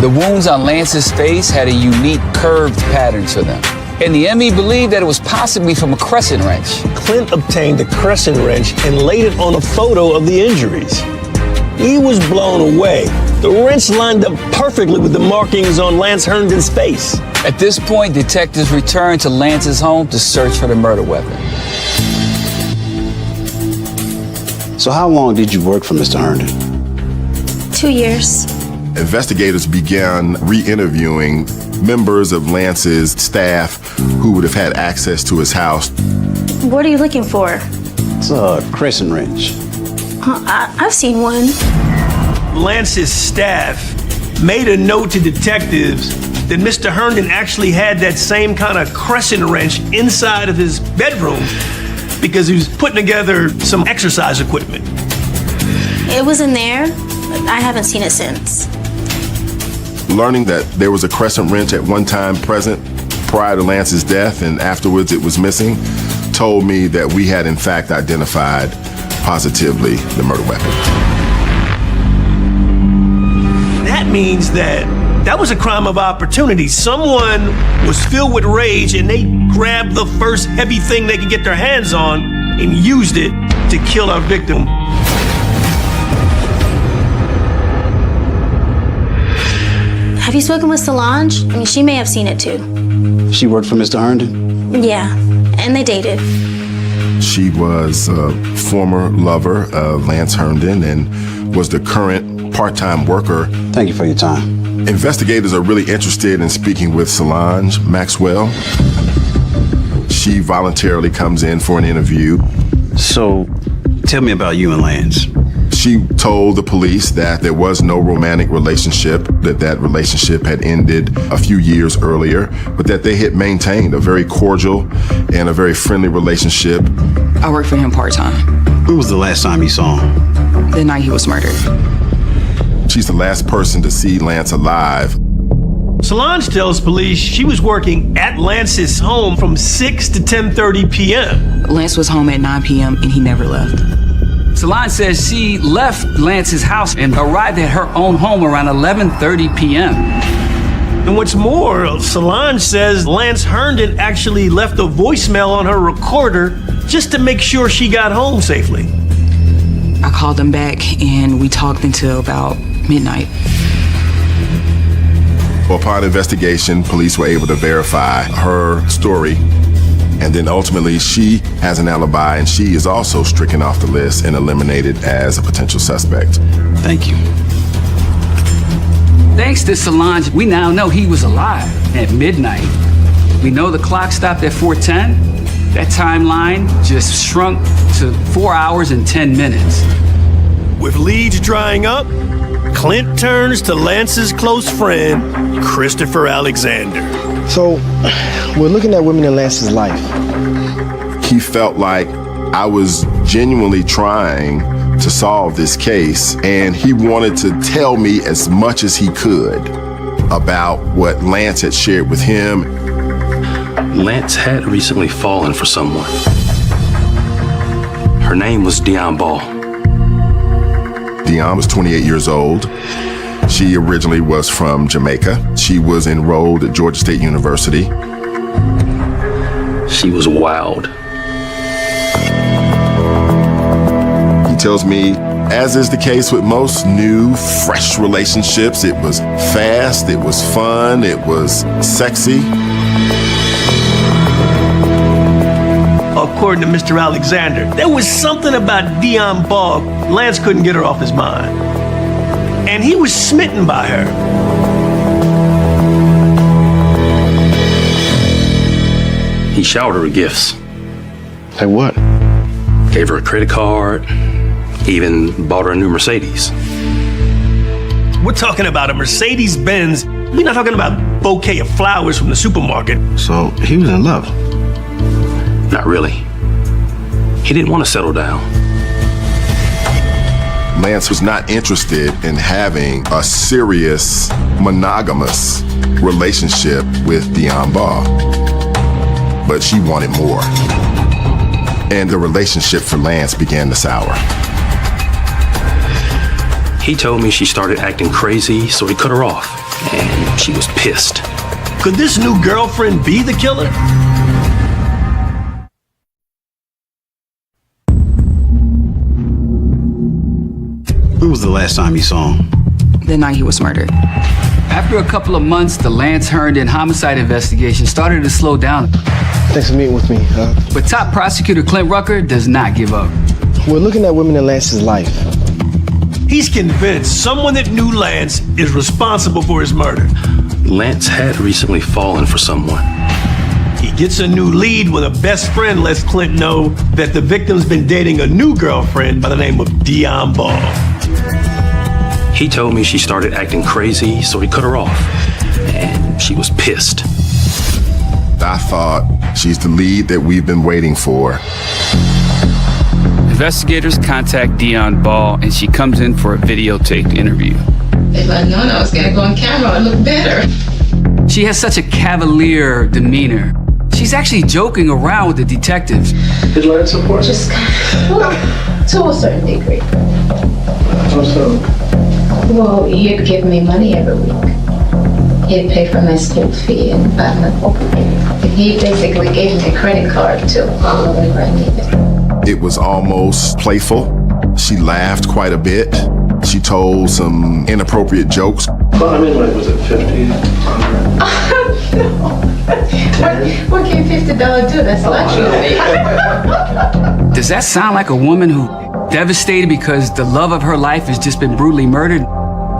The wounds on Lance's face had a unique curved pattern to them. And the ME believed that it was possibly from a crescent wrench. Clint obtained a crescent wrench and laid it on a photo of the injuries. He was blown away. The wrench lined up perfectly with the markings on Lance Herndon's face. At this point, detectives returned to Lance's home to search for the murder weapon. So how long did you work for Mr. Herndon? 2 years. investigators began re-interviewing members of Lance's staff who would have had access to his house. What are you looking for? It's a crescent wrench. I've seen one. Lance's staff made a note to detectives that Mr. Herndon actually had that same kind of crescent wrench inside of his bedroom because he was putting together some exercise equipment. It was in there, but I haven't seen it since. Learning that there was a crescent wrench at one time present prior to Lance's death and afterwards it was missing told me that we had in fact identified positively the murder weapon. That means that was a crime of opportunity. Someone was filled with rage and they grabbed the first heavy thing they could get their hands on and used it to kill our victim. Have you spoken with Solange? I mean, she may have seen it too. She worked for Mr. Herndon? Yeah, and they dated. She was a former lover of Lance Herndon and was the current part-time worker. Thank you for your time. Investigators are really interested in speaking with Solange Maxwell. She voluntarily comes in for an interview. So, tell me about you and Lance. She told the police that there was no romantic relationship, that relationship had ended a few years earlier, but that they had maintained a very cordial and a very friendly relationship. I worked for him part-time. When was the last time you saw him? The night he was murdered. She's the last person to see Lance alive. Solange tells police she was working at Lance's home from 6 to 10:30 p.m. Lance was home at 9 p.m. and he never left. Solange says she left Lance's house and arrived at her own home around 11:30 p.m. And what's more, Solange says Lance Herndon actually left a voicemail on her recorder just to make sure she got home safely. I called him back and we talked until about midnight. Upon investigation, police were able to verify her story. And then ultimately, she has an alibi and she is also stricken off the list and eliminated as a potential suspect. Thank you. Thanks to Solange, we now know he was alive at midnight. We know the clock stopped at 4:10. That timeline just shrunk to 4 hours and 10 minutes. With leads drying up, Clint turns to Lance's close friend, Christopher Alexander. So, we're looking at women in Lance's life. He felt like I was genuinely trying to solve this case, and he wanted to tell me as much as he could about what Lance had shared with him. Lance had recently fallen for someone. Her name was Dion Ball. Dion was 28 years old. She originally was from Jamaica. She was enrolled at Georgia State University. She was wild. He tells me, as is the case with most new, fresh relationships, it was fast, it was fun, it was sexy. According to Mr. Alexander, there was something about Dion Ball Lance couldn't get her off his mind. And he was smitten by her. He showered her with gifts. Like what? Gave her a credit card, even bought her a new Mercedes. We're talking about a Mercedes-Benz. We're not talking about a bouquet of flowers from the supermarket. So he was in love? Not really. He didn't want to settle down. Lance was not interested in having a serious, monogamous relationship with Dion Ball. But she wanted more. And the relationship for Lance began to sour. He told me she started acting crazy, so he cut her off. And she was pissed. Could this new girlfriend be the killer? When was the last time you saw him? The night he was murdered. After a couple of months, the Lance Herndon homicide investigation started to slow down. Thanks for meeting with me. But top prosecutor Clint Rucker does not give up. We're looking at women in Lance's life. He's convinced someone that knew Lance is responsible for his murder. Lance had recently fallen for someone. He gets a new lead when a best friend lets Clint know that the victim's been dating a new girlfriend by the name of Dion Ball. He told me she started acting crazy, so he cut her off. And she was pissed. I thought, she's the lead that we've been waiting for. Investigators contact Dion Ball, and she comes in for a videotaped interview. If I'd known I was gonna go on camera, I'd look better. She has such a cavalier demeanor. She's actually joking around with the detectives. Did Lance support? Just well, to a certain degree. How so? Well, he'd give me money every week. He'd pay for my school fee and buy my book. And he basically gave me a credit card to whatever I needed. It was almost playful. She laughed quite a bit. She told some inappropriate jokes. Well, I mean, like, was it 50, 100? No. What can $50 do? That's luxury. Does that sound like a woman who devastated because the love of her life has just been brutally murdered?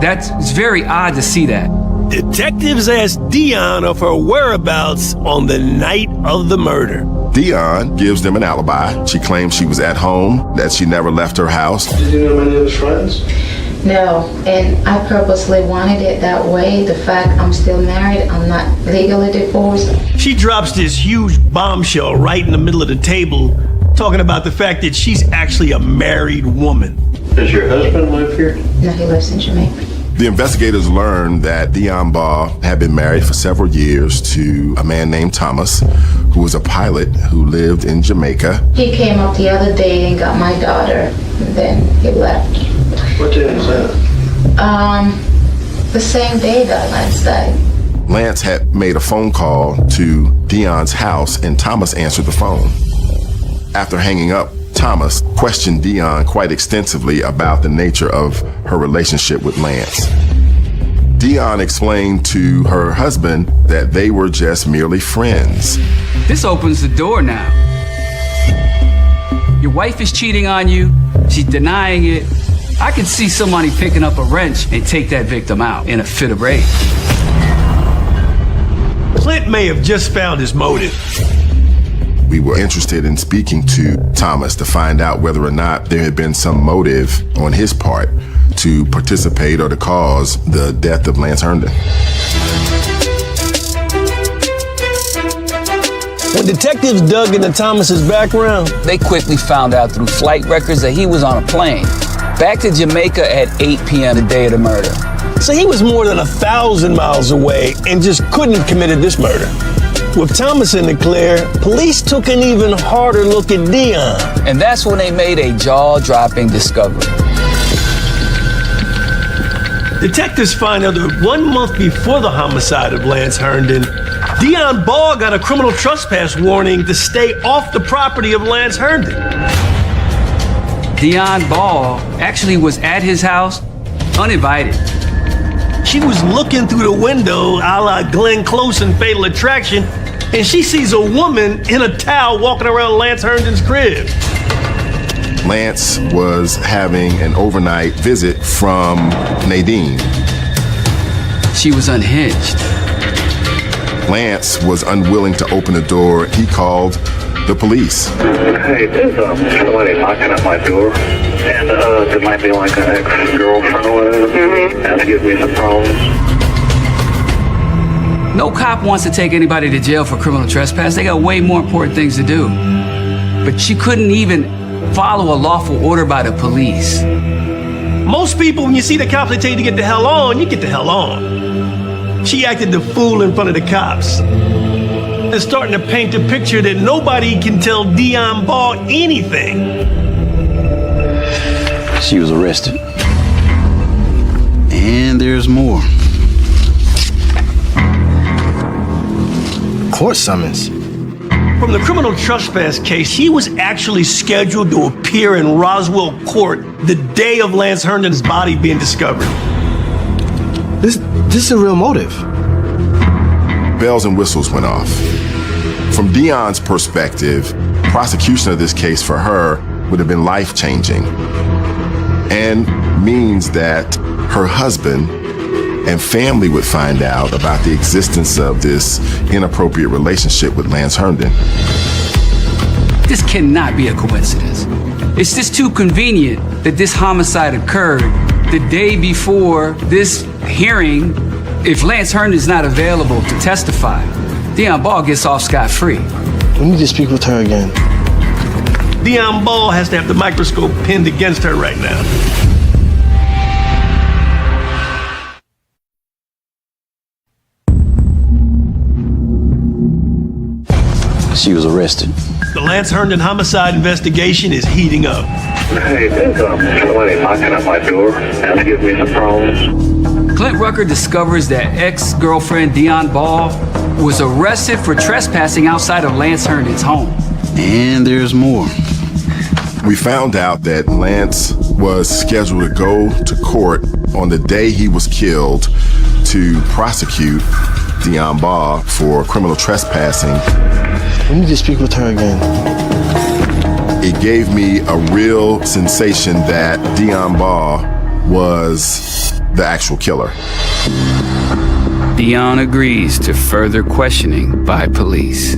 It's very odd to see that. Detectives asked Dion of her whereabouts on the night of the murder. Dion gives them an alibi. She claims she was at home, that she never left her house. Did you know many of his friends? No, and I purposely wanted it that way. The fact I'm still married, I'm not legally divorced. She drops this huge bombshell right in the middle of the table, talking about the fact that she's actually a married woman. Does your husband live here? No, he lives in Jamaica. The investigators learned that Dion Ball had been married for several years to a man named Thomas, who was a pilot who lived in Jamaica. He came up the other day and got my daughter, and then he left. What day was that? The same day that Lance died. Lance had made a phone call to Dion's house, and Thomas answered the phone. After hanging up, Thomas questioned Dion quite extensively about the nature of her relationship with Lance. Dion explained to her husband that they were just merely friends. This opens the door now. Your wife is cheating on you. She's denying it. I could see somebody picking up a wrench and take that victim out in a fit of rage. Clint may have just found his motive. We were interested in speaking to Thomas to find out whether or not there had been some motive on his part to participate or to cause the death of Lance Herndon. When detectives dug into Thomas's background, They quickly found out through flight records that he was on a plane back to Jamaica at 8 p.m. the day of the murder. so he was more than 1,000 miles away and just couldn't have committed this murder. With Thomas in the clear, police took an even harder look at Dion. And that's when they made a jaw-dropping discovery. Detectives find out that 1 month before the homicide of Lance Herndon, Dion Ball got a criminal trespass warning to stay off the property of Lance Herndon. Dion Ball actually was at his house uninvited. She was looking through the window, a la Glenn Close in Fatal Attraction, and she sees a woman in a towel walking around Lance Herndon's crib. Lance was having an overnight visit from Nadine. She was unhinged. Lance was unwilling to open the door. He called the police. Hey, there's somebody knocking at my door, and it might be like an ex-girlfriend or whatever, and to give me some problems. No cop wants to take anybody to jail for criminal trespass. They got way more important things to do. But she couldn't even follow a lawful order by the police. Most people, when you see the cops, they tell you to get the hell on, you get the hell on. She acted the fool in front of the cops. They're starting to paint a picture that nobody can tell Dion Ball anything. She was arrested. And there's more. Court summons. From the criminal trespass case, he was actually scheduled to appear in Roswell Court the day of Lance Herndon's body being discovered. This is a real motive. Bells and whistles went off. From Dion's perspective, prosecution of this case for her would have been life-changing. And means that her husband and family would find out about the existence of this inappropriate relationship with Lance Herndon. This cannot be a coincidence. It's just too convenient that this homicide occurred the day before this hearing. If Lance Herndon is not available to testify, Dion Ball gets off scot-free. We need to speak with her again. Dion Ball has to have the microscope pinned against her right now. She was arrested. The Lance Herndon homicide investigation is heating up. Hey, there's somebody knocking at my door and to give me some problems. Clint Rucker discovers that ex-girlfriend Dion Ball was arrested for trespassing outside of Lance Herndon's home. And there's more. We found out that Lance was scheduled to go to court on the day he was killed to prosecute Dion Ball for criminal trespassing. We need to speak with her again. It gave me a real sensation that Dion Ball was the actual killer. Dion agrees to further questioning by police.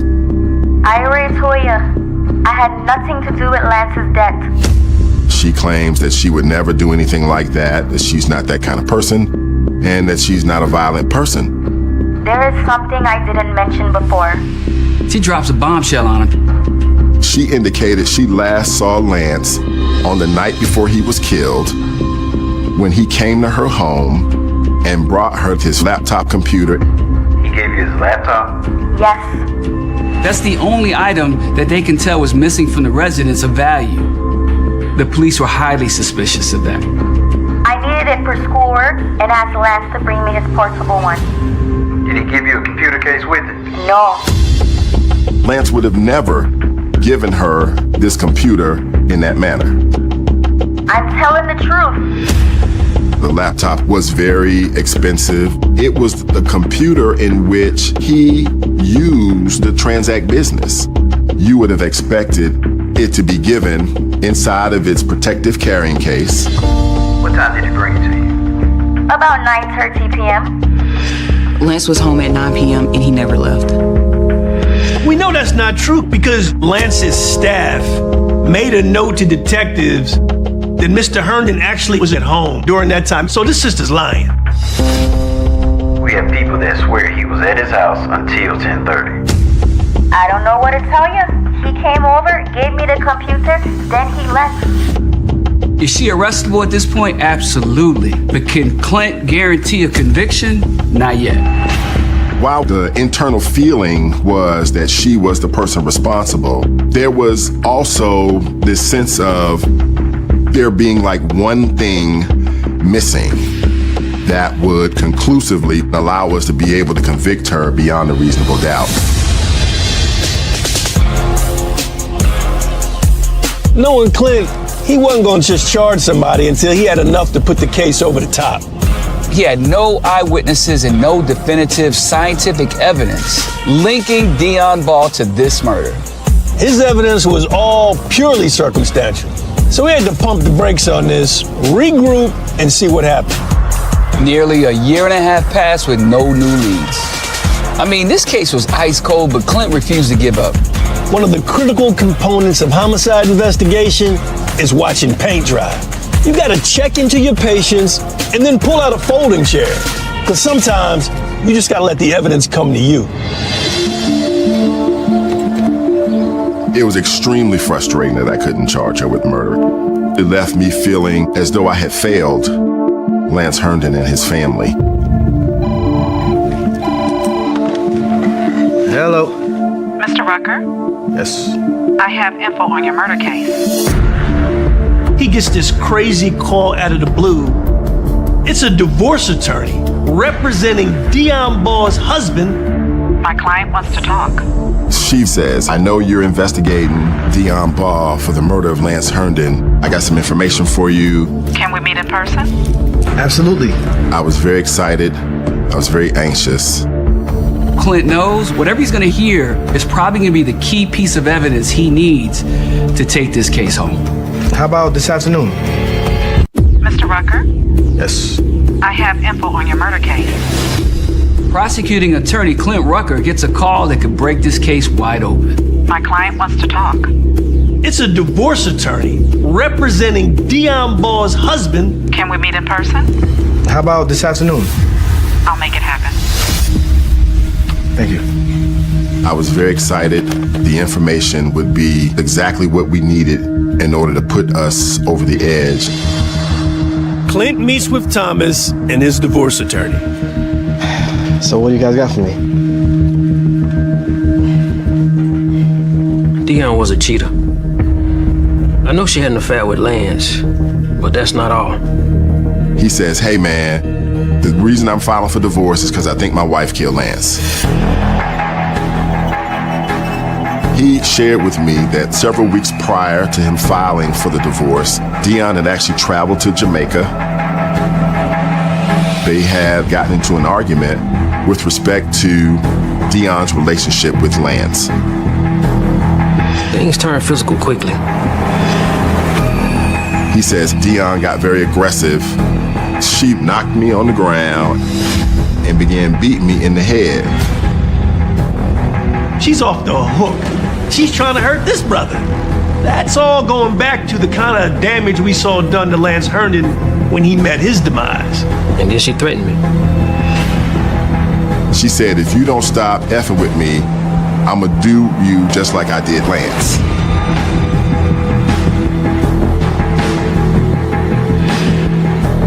I already told you, I had nothing to do with Lance's death. She claims that she would never do anything like that she's not that kind of person, and that she's not a violent person. There is something I didn't mention before. She drops a bombshell on him. She indicated she last saw Lance on the night before he was killed, when he came to her home and brought her his laptop computer. He gave you his laptop? Yes. That's the only item that they can tell was missing from the residence of value. The police were highly suspicious of that. I needed it for schoolwork and asked Lance to bring me his portable one. Did he give you a computer case with it? No. Lance would have never given her this computer in that manner. I'm telling the truth. The laptop was very expensive. It was the computer in which he used to transact business. You would have expected it to be given inside of its protective carrying case. What time did he bring it to you? About 9:30 p.m. Lance was home at 9 p.m. and he never left. We know that's not true because Lance's staff made a note to detectives that Mr. Herndon actually was at home during that time. So this sister's lying. We have people that swear he was at his house until 10:30. I don't know what to tell you. He came over, gave me the computer, then he left. Is she arrestable at this point? Absolutely. But can Clint guarantee a conviction? Not yet. While the internal feeling was that she was the person responsible, there was also this sense of there being like one thing missing that would conclusively allow us to be able to convict her beyond a reasonable doubt. Knowing Clint, he wasn't going to just charge somebody until he had enough to put the case over the top. He had no eyewitnesses and no definitive scientific evidence linking Dion Ball to this murder. His evidence was all purely circumstantial. So we had to pump the brakes on this, regroup, and see what happened. Nearly a year and a half passed with no new leads. I mean, this case was ice cold, but Clint refused to give up. One of the critical components of homicide investigation is watching paint dry. You gotta check into your patients and then pull out a folding chair. Because sometimes you just gotta let the evidence come to you. It was extremely frustrating that I couldn't charge her with murder. It left me feeling as though I had failed Lance Herndon and his family. Hello. Mr. Rucker, Yes. I have info on your murder case. He gets this crazy call out of the blue. It's a divorce attorney representing Dion Ball's husband. My client wants to talk. She says, I know you're investigating Dion Ball for the murder of Lance Herndon. I got some information for you. Can we meet in person? Absolutely. I was very excited. I was very anxious. Clint knows whatever he's gonna hear is probably gonna be the key piece of evidence he needs to take this case home. How about this afternoon? Mr. Rucker, Yes. I have info on your murder case. Prosecuting attorney Clint Rucker gets a call that could break this case wide open. My client wants to talk. It's a divorce attorney representing Dion Ball's husband. Can we meet in person? How about this afternoon? I'll make it happen. Thank you. I was very excited. The information would be exactly what we needed in order to put us over the edge. Clint meets with Thomas and his divorce attorney. So what do you guys got for me? Dion was a cheater. I know she had an affair with Lance, but that's not all. He says, hey man, the reason I'm filing for divorce is because I think my wife killed Lance. He shared with me that several weeks prior to him filing for the divorce, Dion had actually traveled to Jamaica. They had gotten into an argument with respect to Dion's relationship with Lance. Things turned physical quickly. He says Dion got very aggressive. She knocked me on the ground and began beating me in the head. She's off the hook. She's trying to hurt this brother. That's all going back to the kind of damage we saw done to Lance Herndon when he met his demise. And then she threatened me. She said, if you don't stop effing with me, I'ma do you just like I did Lance.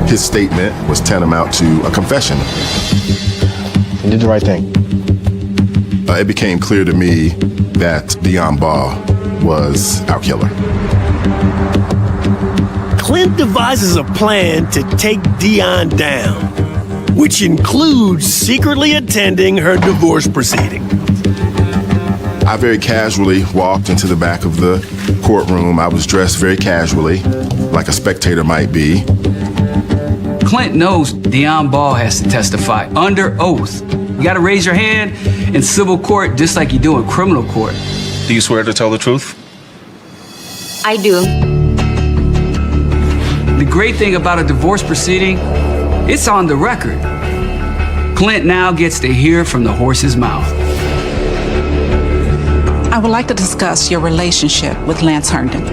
His statement was tantamount to a confession. You did the right thing. It became clear to me that Dion Ball was our killer. Clint devises a plan to take Dion down, which includes secretly attending her divorce proceeding. I very casually walked into the back of the courtroom. I was dressed very casually, like a spectator might be. Clint knows Dion Ball has to testify under oath. You gotta raise your hand in civil court just like you do in criminal court. Do you swear to tell the truth? I do. The great thing about a divorce proceeding, it's on the record. Clint now gets to hear from the horse's mouth. I would like to discuss your relationship with Lance Herndon.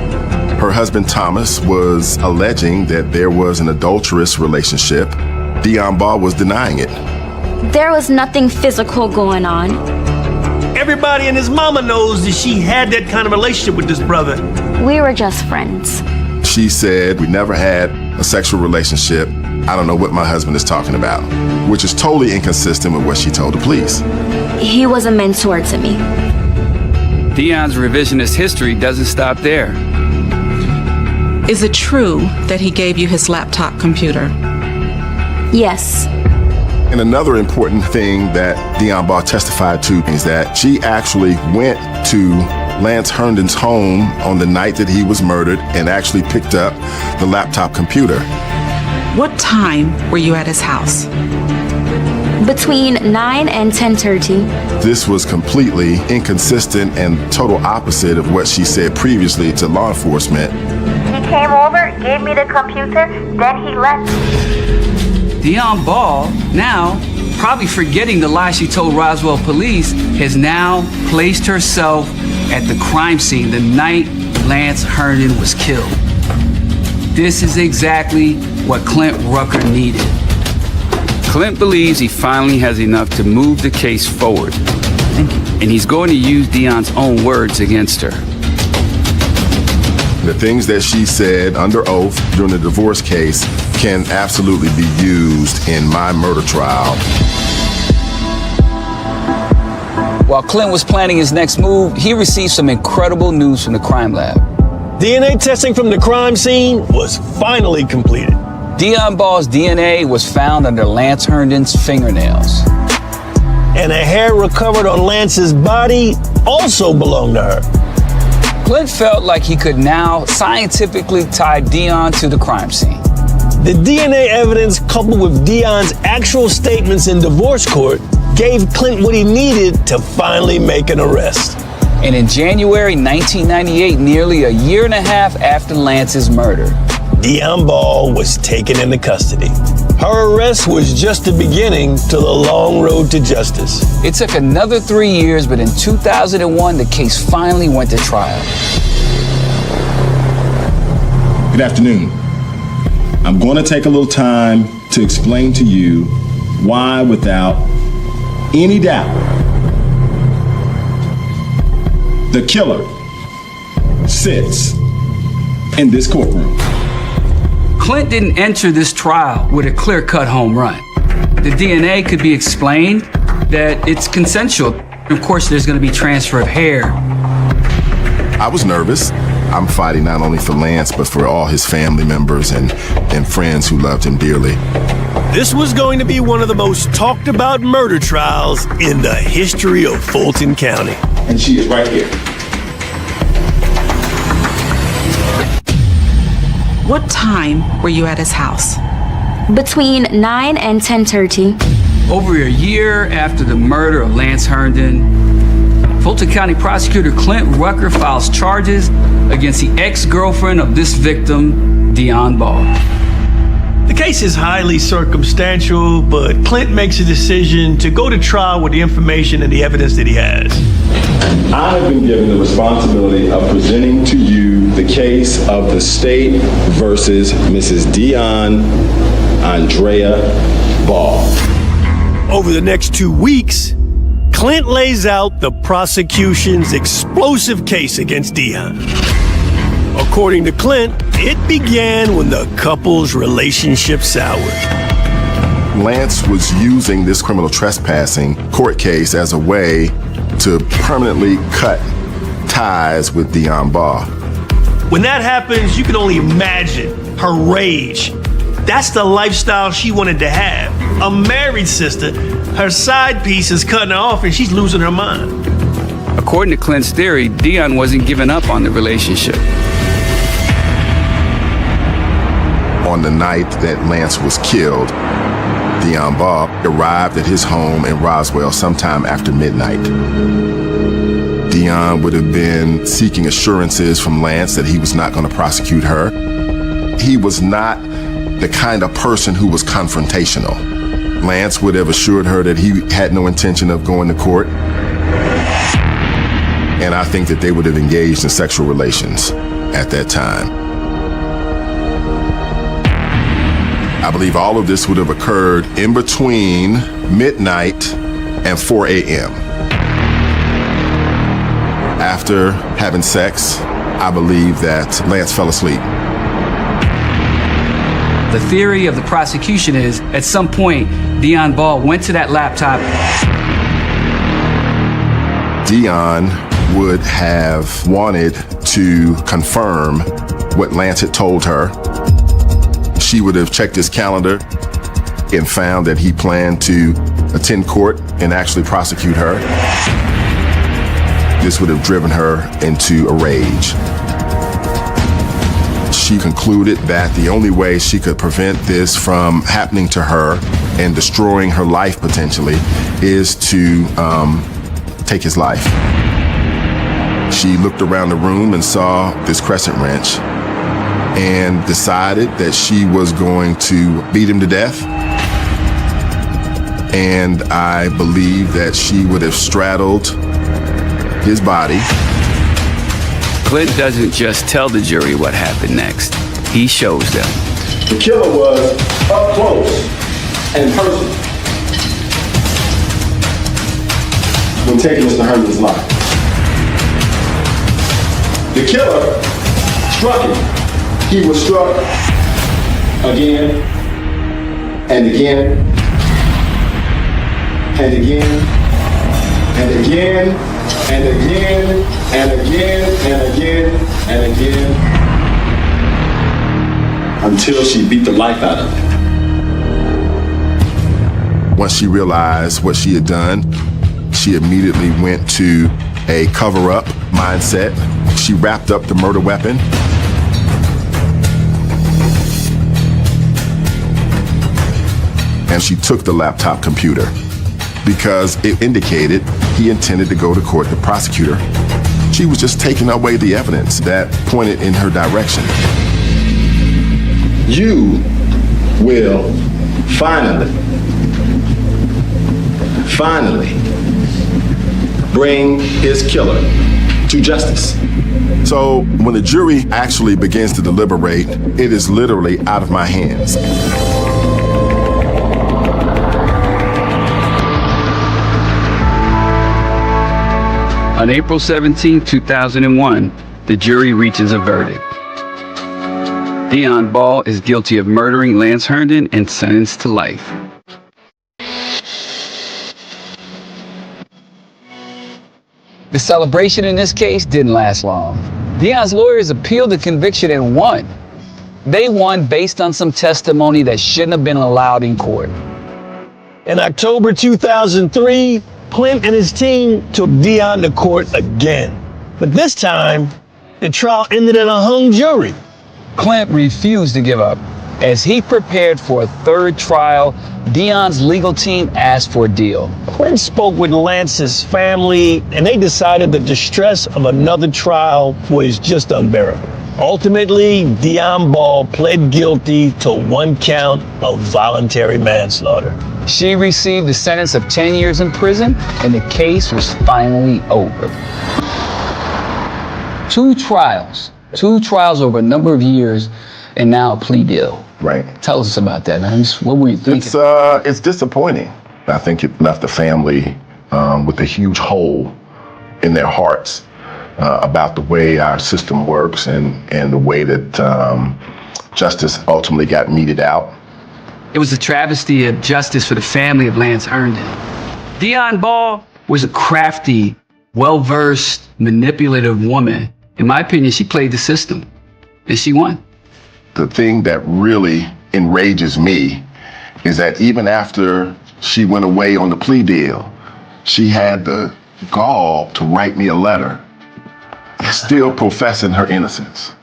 Her husband Thomas was alleging that there was an adulterous relationship. Dion Ball was denying it. There was nothing physical going on. Everybody and his mama knows that she had that kind of relationship with this brother. We were just friends. She said we never had a sexual relationship. I don't know what my husband is talking about, which is totally inconsistent with what she told the police. He was a mentor to me. Dion's revisionist history doesn't stop there. Is it true that he gave you his laptop computer? Yes. And another important thing that Dion Ball testified to is that she actually went to Lance Herndon's home on the night that he was murdered and actually picked up the laptop computer. What time were you at his house? Between 9 and 10:30. This was completely inconsistent and total opposite of what she said previously to law enforcement. He came over, gave me the computer, then he left. Dion Ball, now, probably forgetting the lie she told Roswell police, has now placed herself at the crime scene the night Lance Herndon was killed. This is exactly what Clint Rucker needed. Clint believes he finally has enough to move the case forward. And he's going to use Dion's own words against her. The things that she said under oath during the divorce case can absolutely be used in my murder trial. While Clint was planning his next move, he received some incredible news from the crime lab. DNA testing from the crime scene was finally completed. Dion Ball's DNA was found under Lance Herndon's fingernails. And a hair recovered on Lance's body also belonged to her. Clint felt like he could now scientifically tie Dion to the crime scene. The DNA evidence, coupled with Dion's actual statements in divorce court, gave Clint what he needed to finally make an arrest. And in January 1998, nearly a year and a half after Lance's murder, Dion Ball was taken into custody. Her arrest was just the beginning to the long road to justice. It took another 3 years, but in 2001, the case finally went to trial. Good afternoon. I'm going to take a little time to explain to you why, without any doubt, the killer sits in this courtroom. Clint didn't enter this trial with a clear-cut home run. The DNA could be explained that it's consensual. Of course, there's going to be transfer of hair. I was nervous. I'm fighting not only for Lance, but for all his family members and friends who loved him dearly. This was going to be one of the most talked about murder trials in the history of Fulton County. And she is right here. What time were you at his house? Between 9 and 10:30. Over a year after the murder of Lance Herndon, Fulton County Prosecutor Clint Rucker files charges against the ex-girlfriend of this victim, Dion Ball. The case is highly circumstantial, but Clint makes a decision to go to trial with the information and the evidence that he has. I have been given the responsibility of presenting to you the case of the state versus Mrs. Dion Andrea Ball. Over the next 2 weeks, Clint lays out the prosecution's explosive case against Dion. According to Clint, it began when the couple's relationship soured. Lance was using this criminal trespassing court case as a way to permanently cut ties with Dion Ball. When that happens, you can only imagine her rage. That's the lifestyle she wanted to have. A married sister, her side piece is cutting her off and she's losing her mind. According to Clint's theory, Dion wasn't giving up on the relationship. On the night that Lance was killed, Dion Ball arrived at his home in Roswell sometime after midnight. Dion would have been seeking assurances from Lance that he was not going to prosecute her. He was not the kind of person who was confrontational. Lance would have assured her that he had no intention of going to court. And I think that they would have engaged in sexual relations at that time. I believe all of this would have occurred in between midnight and 4 a.m. After having sex, I believe that Lance fell asleep. The theory of the prosecution is, at some point, Dion Ball went to that laptop. Dion would have wanted to confirm what Lance had told her. She would have checked his calendar and found that he planned to attend court and actually prosecute her. This would have driven her into a rage. She concluded that the only way she could prevent this from happening to her and destroying her life potentially is to take his life. She looked around the room and saw this crescent wrench and decided that she was going to beat him to death. And I believe that she would have straddled his body. Clint doesn't just tell the jury what happened next. He shows them. The killer was up close and personal when taking Mr. Herndon's life. The killer struck him. He was struck again and again and again and again and again and again and again and again until she beat the life out of him. Once she realized what she had done, she immediately went to a cover-up mindset. She wrapped up the murder weapon. And she took the laptop computer because it indicated he intended to go to court. The prosecutor, she was just taking away the evidence that pointed in her direction. You will finally bring his killer to justice. So when the jury actually begins to deliberate, it is literally out of my hands. On April 17, 2001, the jury reaches a verdict. Dion Ball is guilty of murdering Lance Herndon and sentenced to life. The celebration in this case didn't last long. Dion's lawyers appealed the conviction and won. They won based on some testimony that shouldn't have been allowed in court. In October 2003, Clint and his team took Dion to court again. But this time, the trial ended in a hung jury. Clint refused to give up. As he prepared for a third trial, Dion's legal team asked for a deal. Clint spoke with Lance's family, and they decided that the stress of another trial was just unbearable. Ultimately, Dion Ball pled guilty to 1 count of voluntary manslaughter. She received a sentence of 10 years in prison, and the case was finally over. 2 trials over a number of years, and now a plea deal. Right. Tell us about that, man. What were you thinking? It's disappointing. I think it left the family with a huge hole in their hearts about the way our system works and the way that justice ultimately got meted out. It was a travesty of justice for the family of Lance Herndon. Dion Ball was a crafty, well-versed, manipulative woman. In my opinion, she played the system, and she won. The thing that really enrages me is that even after she went away on the plea deal, she had the gall to write me a letter, still professing her innocence.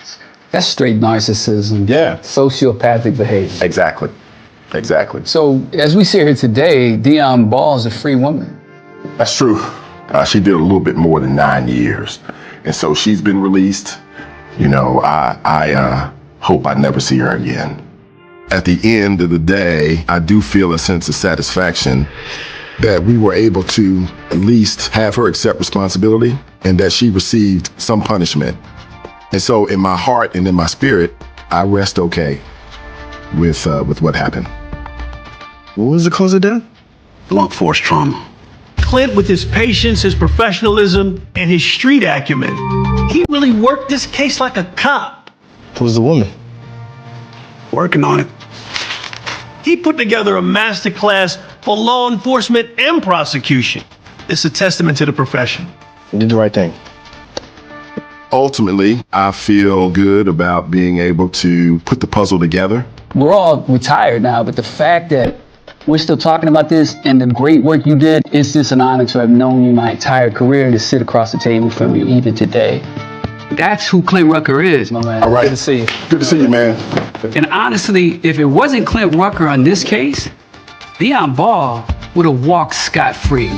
That's straight narcissism. Yeah. Sociopathic behavior. Exactly. So, as we sit here today, Dion Ball is a free woman. That's true. She did a little bit more than 9 years. And so she's been released. You know, I hope I never see her again. At the end of the day, I do feel a sense of satisfaction that we were able to at least have her accept responsibility and that she received some punishment. And so in my heart and in my spirit, I rest okay with what happened. What was the cause of death? Blunt force trauma. Clint, with his patience, his professionalism, and his street acumen, he really worked this case like a cop. Who's the woman? Working on it. He put together a masterclass for law enforcement and prosecution. It's a testament to the profession. You did the right thing. Ultimately, I feel good about being able to put the puzzle together. We're all retired now, but the fact that we're still talking about this and the great work you did, it's just an honor to have known you my entire career and to sit across the table from you even today. That's who Clint Rucker is, my man. All right. Good to see you. Good to see you, man. And honestly, if it wasn't Clint Rucker on this case, Dion Ball would have walked scot-free.